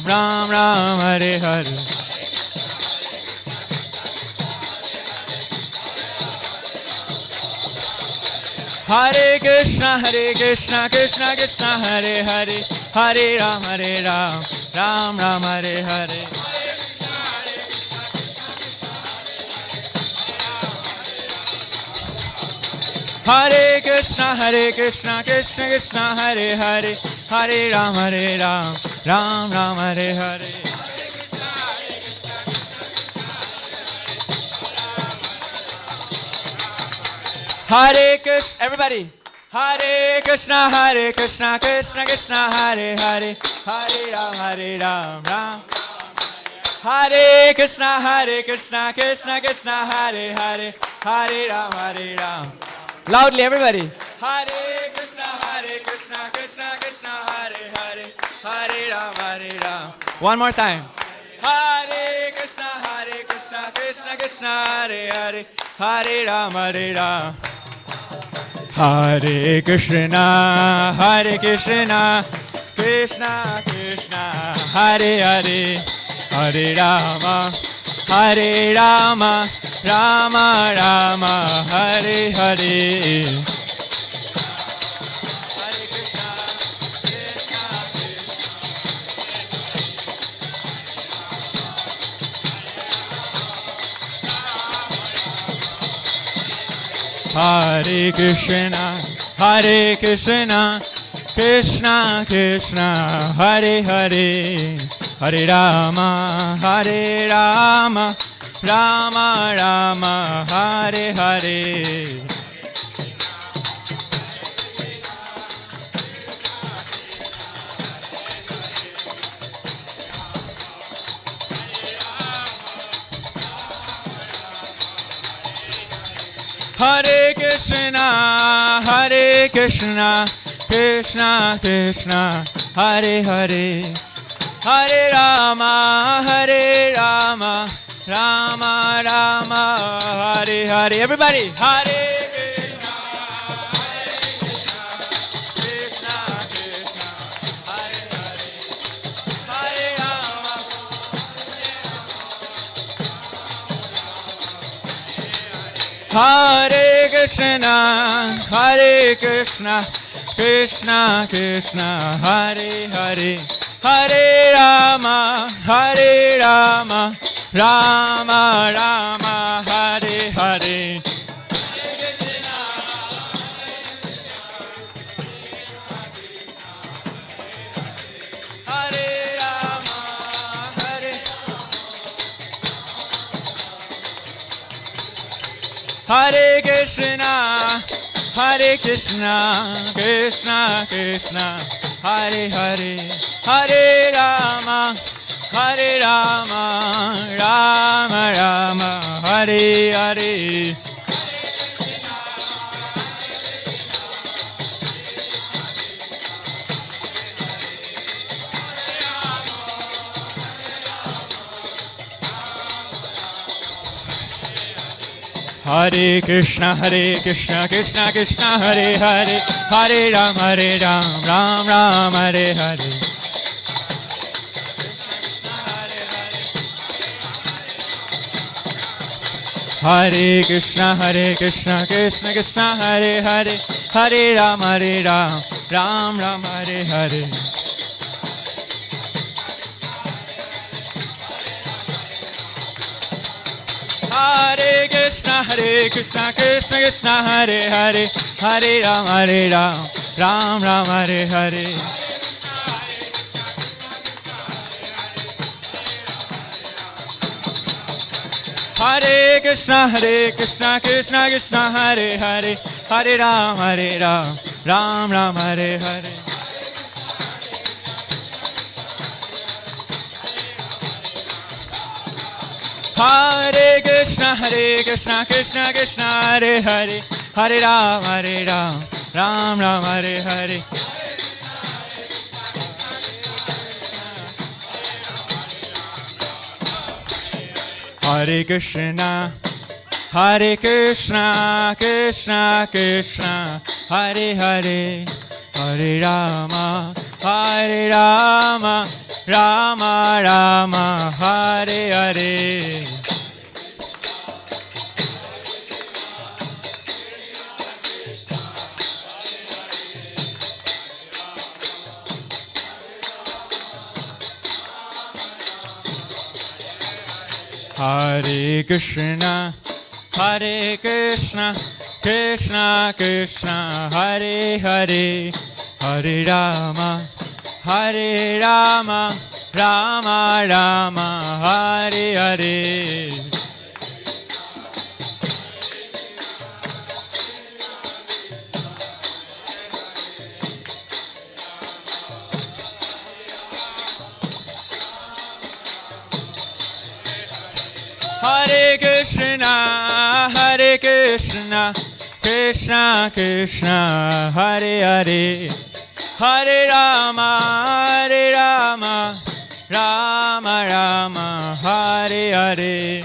Ram Ram, Hare Hare. Hare Krishna, Krishna Krishna, Hare Hare, Hare Ram, Ram Ram, Hare Hare. Hare Krishna, Krishna Krishna, Hare Hare, Hare Ram, Ram Ram, Hare Hare. Hare Krishna, everybody. Hare Krishna, Krishna Krishna, Hare Hare, Hare Ram, Ram. Hare Krishna, Krishna Krishna, Hare Hare, Hare Ram. Loudly, everybody. Hare Krishna, Krishna Hare Hare, Hare Ram. One more time. Hare Krishna, Krishna Hare Hare, Hare Ram. Hare Krishna, Krishna Krishna, Hare Hare, Hare Rama, Rama Rama, Hare Hare. Hare Krishna, Hare Krishna, Krishna Krishna, Hare Hare, Hare Rama, Hare Rama, Rama Rama, Hare Hare. Hare Krishna, Hare Krishna, Krishna Krishna, Hare Hare, Hare Rama, Hare Rama, Rama Rama, Hare Hare. Everybody, Hare Krishna, Hare Krishna, Krishna Krishna, Hare Hare, Hare Rama, Hare Krishna, Hare Krishna, Krishna Krishna, Hare Hare, Hare Rama, Hare Rama, Rama Rama, Hare Hare. Hare Krishna, Hare Krishna, Krishna Krishna, Hare Hare, Hare Rama, Hare Rama, Rama Rama, Hare Hare. Hare Krishna, Krishna Krishna, Hare Hare, Hare Ram, Ram Ram, Hare Hare. Hare Krishna, Krishna Krishna, Hare Hare, Hare Ram, Ram Ram, Hare Hare. Hare Krishna, Krishna Krishna, Hare Hare, Hare Ram, Ram Ram, Hare Hare. Hare Krishna, Krishna Krishna, Hare Hare, Hare Ram, Ram Ram, Hare Hare. Hare Krishna, Krishna Krishna, Hare Hare, Hare Ram, Ram Ram, Hare Hare. Hare Krishna, Krishna Krishna, Hare Hare, Hare Rama, Rama Rama, Hare Hare. Hare Krishna, Krishna Krishna, Hare Hare, Hare Rama, Rama Rama, Hare Hare. Hare Krishna, Krishna Krishna, Hare Hare, Hare Rama, Rama Rama, Hare Hare.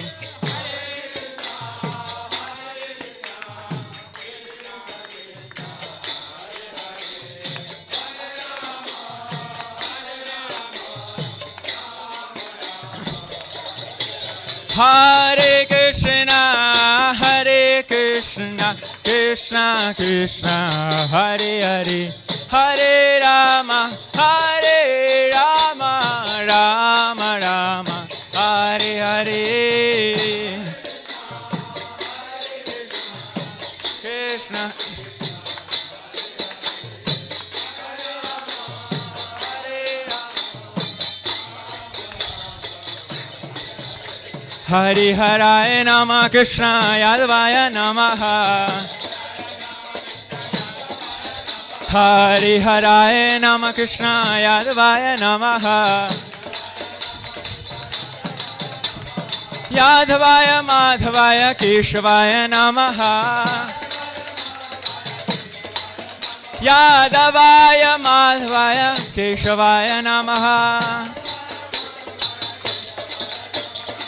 Hare Krishna, Krishna Krishna, Hare Hare, Hare Rama, Rama Rama, Hare Hare. Hari Haraya Namah Krishna Yadavaya Namaha. Hari Haraya Namah Krishna Yadavaya Namaha. Yadavaya Madhavaya Keshavaya Namaha. Yadavaya Madhavaya Keshavaya Namaha.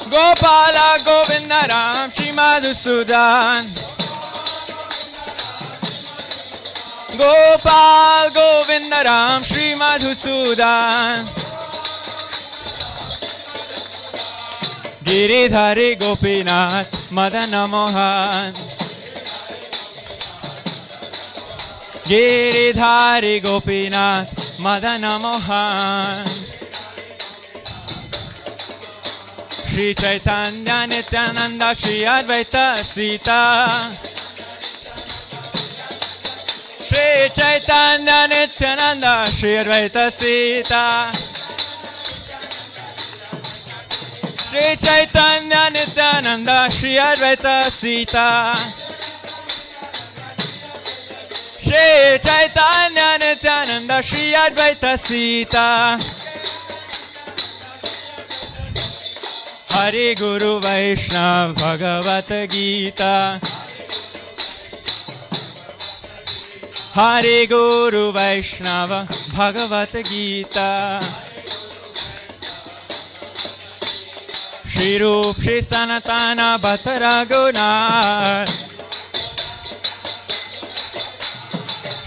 Gopala Govinda Ram Shri Madhusudan. Gopal Govinda Ram Shri Madhusudan. Giridhari Gopinath Madana Mohan. Giridhari Gopinath Madana Mohan. Shri Chaitanya Nityananda Shri Advaita Sita. Shri Chaitanya Nityananda Shri Advaita Sita. Shri Chaitanya Nityananda Shri Advaita Sita. Shri Chaitanya Nityananda Shri Advaita Sita. Hari Guru Vaishnav Bhagavad Gita. Hari Guru Vaishnava Bhagavad Gita. Shri Rup Shri Sanatana Bhattara Gunar.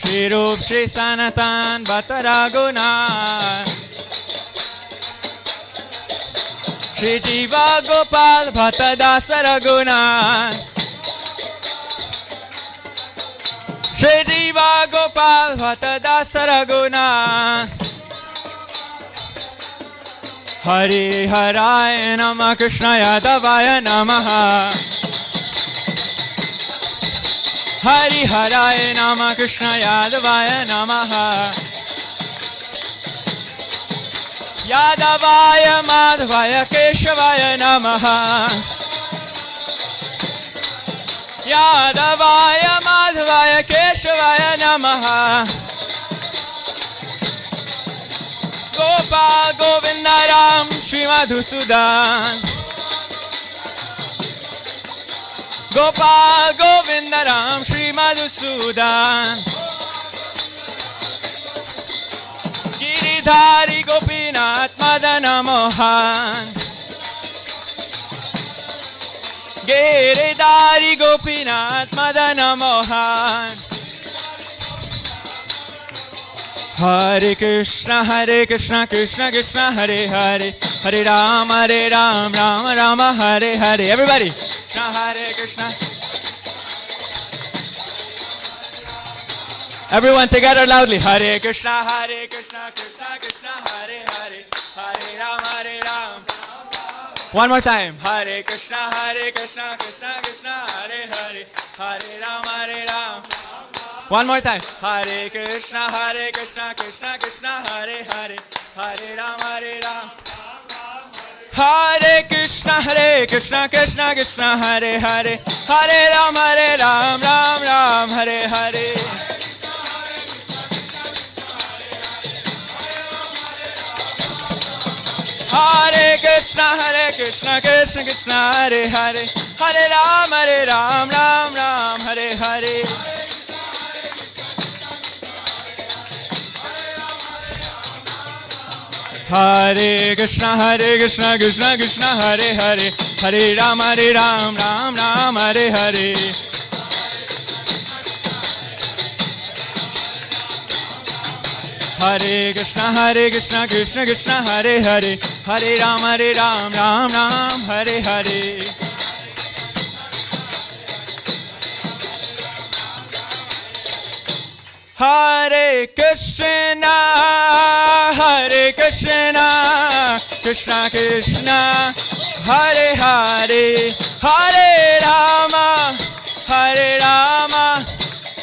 Shri Rup Shri Sanatan Bhattara Gunar. Shri Jiva Gopal Bhatta Dasa Raghunath. Shri Jiva Gopal Bhatta Dasa Raghunath. Hari Haraya Namah Krishna Yadavaya Namaha. Hari Haraya Namah Krishna Yadavaya Namaha. Yadavaya Madhavaya Keshavaya Namaha. Yadavaya Madhavaya Keshavaya Namaha. Gopal Govinda Ram Shri Madhusudan. Gopal Govinda Ram Shri Madhusudan. Giridhari Gopinath Madana Mohan. Giridhari Gopinath Madana Mohan. Hare Krishna Krishna Krishna Hare Hare. Hare Rama Rama Rama Hare Hare. Everybody. Krishna Hare Krishna. Everyone together loudly. Hare Krishna Krishna Krishna Hare Hare. Hare Rama. One more time. Hare Krishna Krishna Krishna Hare Hare. Hare Rama. One more time. Hare Krishna Krishna Krishna Hare Hare. Hare Rama. Hare Krishna Krishna Krishna Hare Hare. Hare Ram Ram Hare Hare. Hare Krishna Krishna Hare Hare. Hare Ram Ram Hare Hare. Hare Krishna Krishna Hare Hare. Hare Ram Ram Hare Hare. Hare Krishna Krishna Hare Hare. Hare Ram Ram Hare Hare. Hare Krishna Krishna Krishna Hare Hare. Hare Rama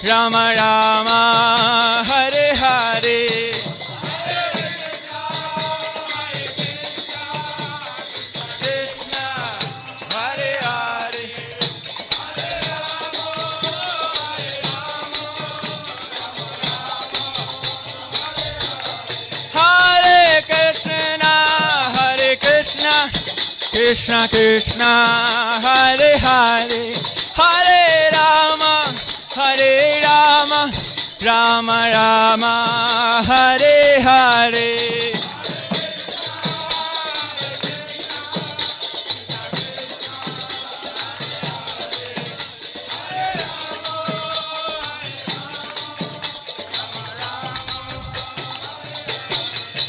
Rama Rama Hare Hare. Krishna Krishna Krishna, Hare Hare, Hare Rama, Hare Rama, Rama Rama, Hare Hare.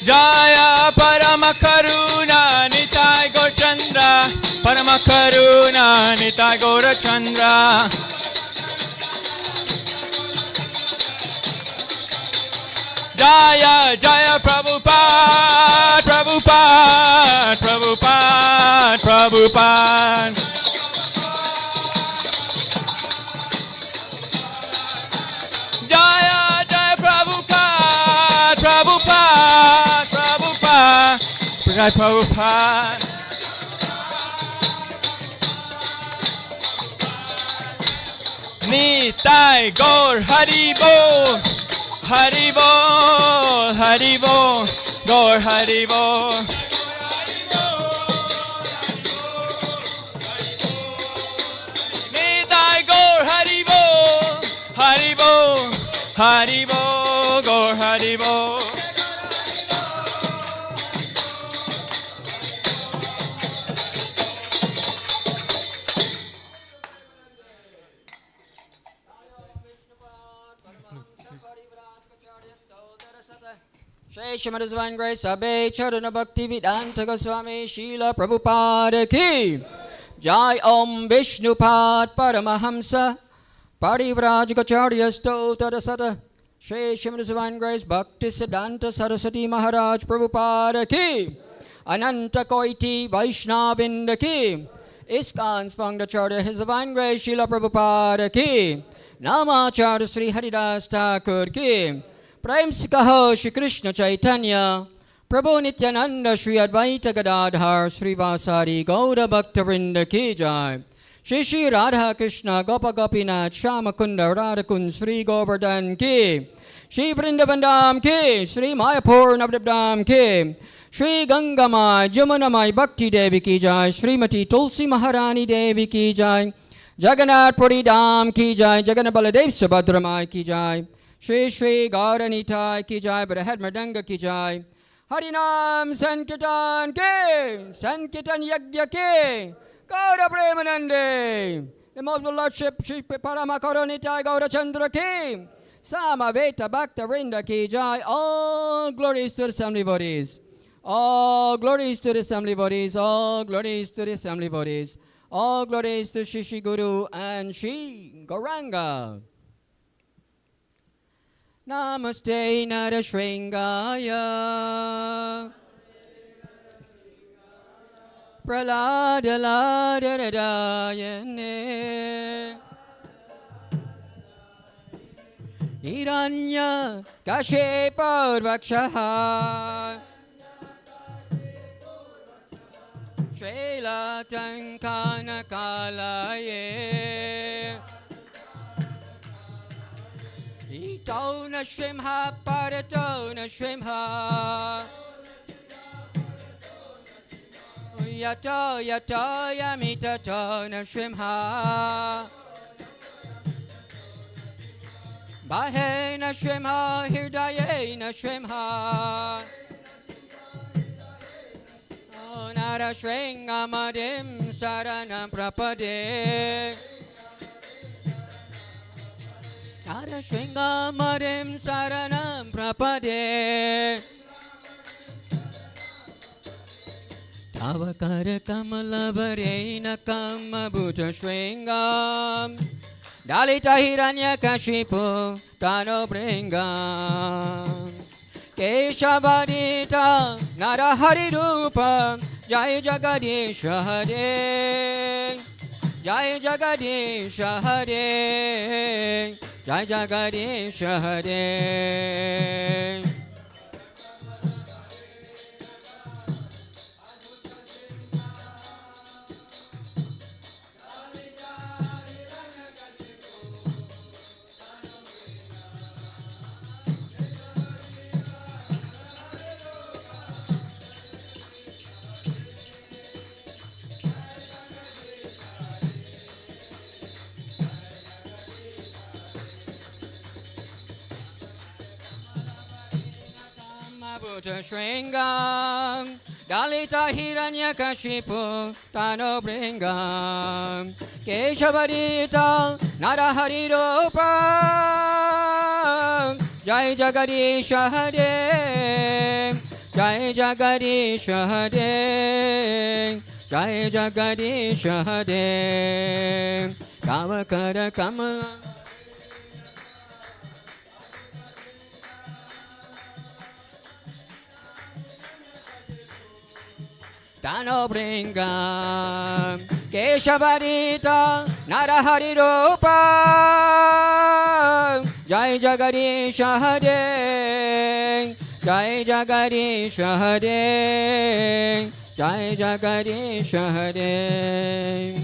Jaya Parama Karuna Nitai Gaur Chandra, Parama Karuna Nitai Gaur Chandra. Jaya Jaya Prabhupada, Prabhupada, Prabhupada, Prabhupada. Jaya Jaya Prabhupada, Prabhupada, Prabhupada, Jai Prabhupada. Nitai Gaur Hari Bol, Hari Bol, Hari Bol, Gaur Hari Bol. Nitai Gaur Hari Bol, Hari Bol, Hari Bol, Gaur Hari Bol. Shrimad His Divine Grace Abhay Charana Bhakti Vedanta Goswami Srila Prabhupada Ki Jai Om Vishnupad Paramahamsa Parivrajagacharya Stotara Sada Shri Srimad His Divine Grace Bhakti Siddhanta Saraswati Maharaj Prabhupada Ki Ananta Koiti Vaishnavinda Ki ISKCON Spangdacharya His Divine Grace Srila Prabhupada Ki Namacharya Sri Haridas Thakur Ki प्रेम से कहो श्री कृष्ण चैतन्य प्रभु नित्यानंद श्री अद्वैत गदाधर श्रीवासादि गौर भक्त वृंद की जय श्री श्री राधा कृष्ण गोप गोपीनाथ श्याम कुंड राधा कुंड श्री गोवर्धन की श्री वृंदावन धाम की श्री मायापुर नवद्वीप धाम की श्री गंगामाई जमुनामाई भक्ति देवी की जय श्रीमती तुलसी महारानी देवी की जय जगन्नाथपुरी धाम की जय जगन्नाथ बलदेव सुभद्रा माई की जय श्री श्री गौरनीताय की जय बृहद मृदंग की जय हरिनाम संकीर्तन के संकीर्तन यज्ञ के गौर प्रेमानंदे the most lordship Shri Parama Karunitai Gaurachandra ki Samaveta Bhakta Vrinda ki jai. All glories to the assembly bodies, all glories to the assembly bodies, all glories to the assembly bodies, all glories to Shri Shri Guru and Shri Gauranga. Namaste Narashringaya Praladalaradayane Hiranya Kashiparvakshaha Srila Tankana Kalaye Tona Shrimha Paratona Shrimha Yato Yato Yamita Tona Shrimha Bahena Shrimha Hirdayena Shrimha Onara Shringamadim Saranam Prapade Nara Shringamadim Saranam Prapade Tavakara Kamala Varena Kama Bhuta Shringam Dalita Hiranya Kashipu Tano Bringam Keshavadita Narahari Rupa Jai Jagadisha Hare Jai Jagadisha Hare Jai Jagadisha Hare. Bhuta Shringam, Dalita Hiranyakashipu, Tano Bringam, Keshavarita, Narahari Rupam, Jai Jagadish Hare, Jai Jagadish Hare, Jai Jagadish Hare, Kamakara Kamala. Tano Bringam, Keshavarita, Narahari Rupa, Jai Jagadish Hare, Jai Jagadish Hare, Jai Jagadish Hare.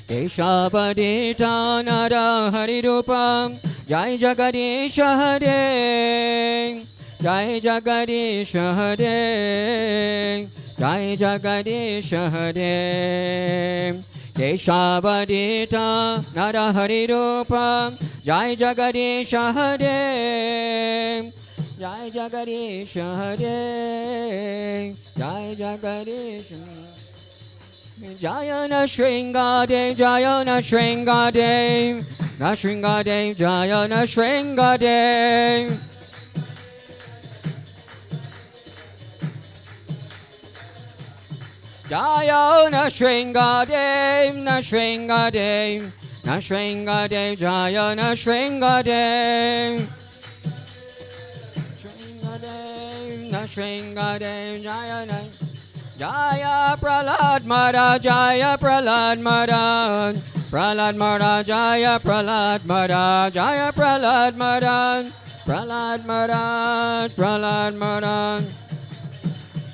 Keshavarita, Narahari Rupa, Jai Jagadish Hare, Jai Jagadish Hare. Jai Jagadish Hare, Keshavadita Narahari Rupa, Jai Jagadish Hare, Jai Jagadish Hare, Jai Jagadish Hare. Jayana Shringadev, Jayana Shringadev, Nashringadev, Jayana Shringadev. Jaya Nashringadev, Nashringadev, Nashringadev, Jaya Nashringadev. Nashringadev, Nashringadev, Jaya Nashringadev. Jaya Pralad Mara, Jaya Pralad Mara, Pralad Mara, Jaya Pralad Mara, Jaya Pralad Mara, Pralad Mara, Pralad Mara.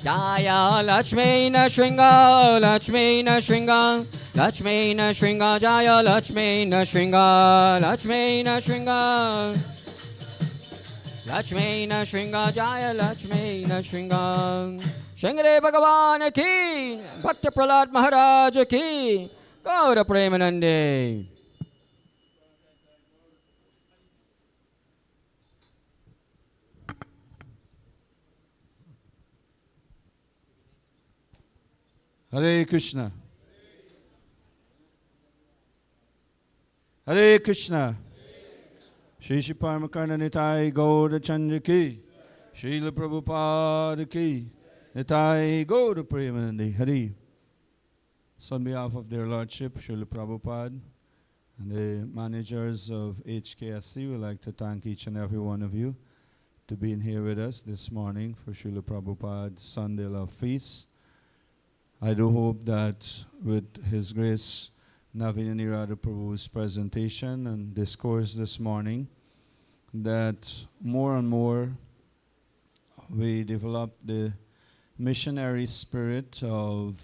Jaya Lakshmi Nashringa, Lakshmi Nashringa, Lakshmi Nashringa, Jaya Lakshmi Nashringa, Lakshmi Nashringa, Lakshmi Nashringa, Jaya Lakshmi Nashringa. Shingare Bhagavan ki, Bhakta Prahlad Maharaj ki, Gaura Premanande. Hare Krishna. Hare Krishna. Shri Shri Paramakarna Nitai Gaura Chandra ki. Srila Prabhupada ki. Nitai Gaura Premanande. Hare. So on behalf of their Lordship, Srila Prabhupada, and the managers of HKSC, we'd like to thank each and every one of you to being here with us this morning for Srila Prabhupada's Sunday Love Feast. I do hope that with His Grace Navin Nirada Prabhu's presentation and discourse this morning, that more and more we develop the missionary spirit of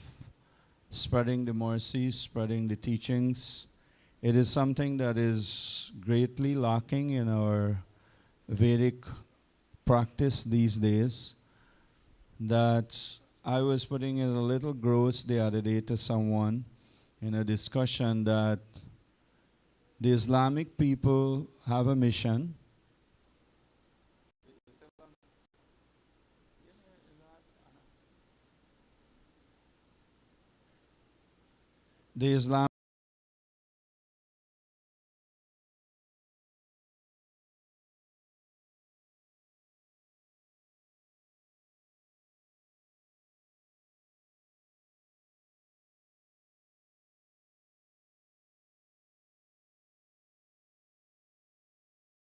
spreading the mercies, spreading the teachings. It is something that is greatly lacking in our Vedic practice these days, that I was putting in a little gross the other day to someone in a discussion that the Islamic people have a mission. The Islamic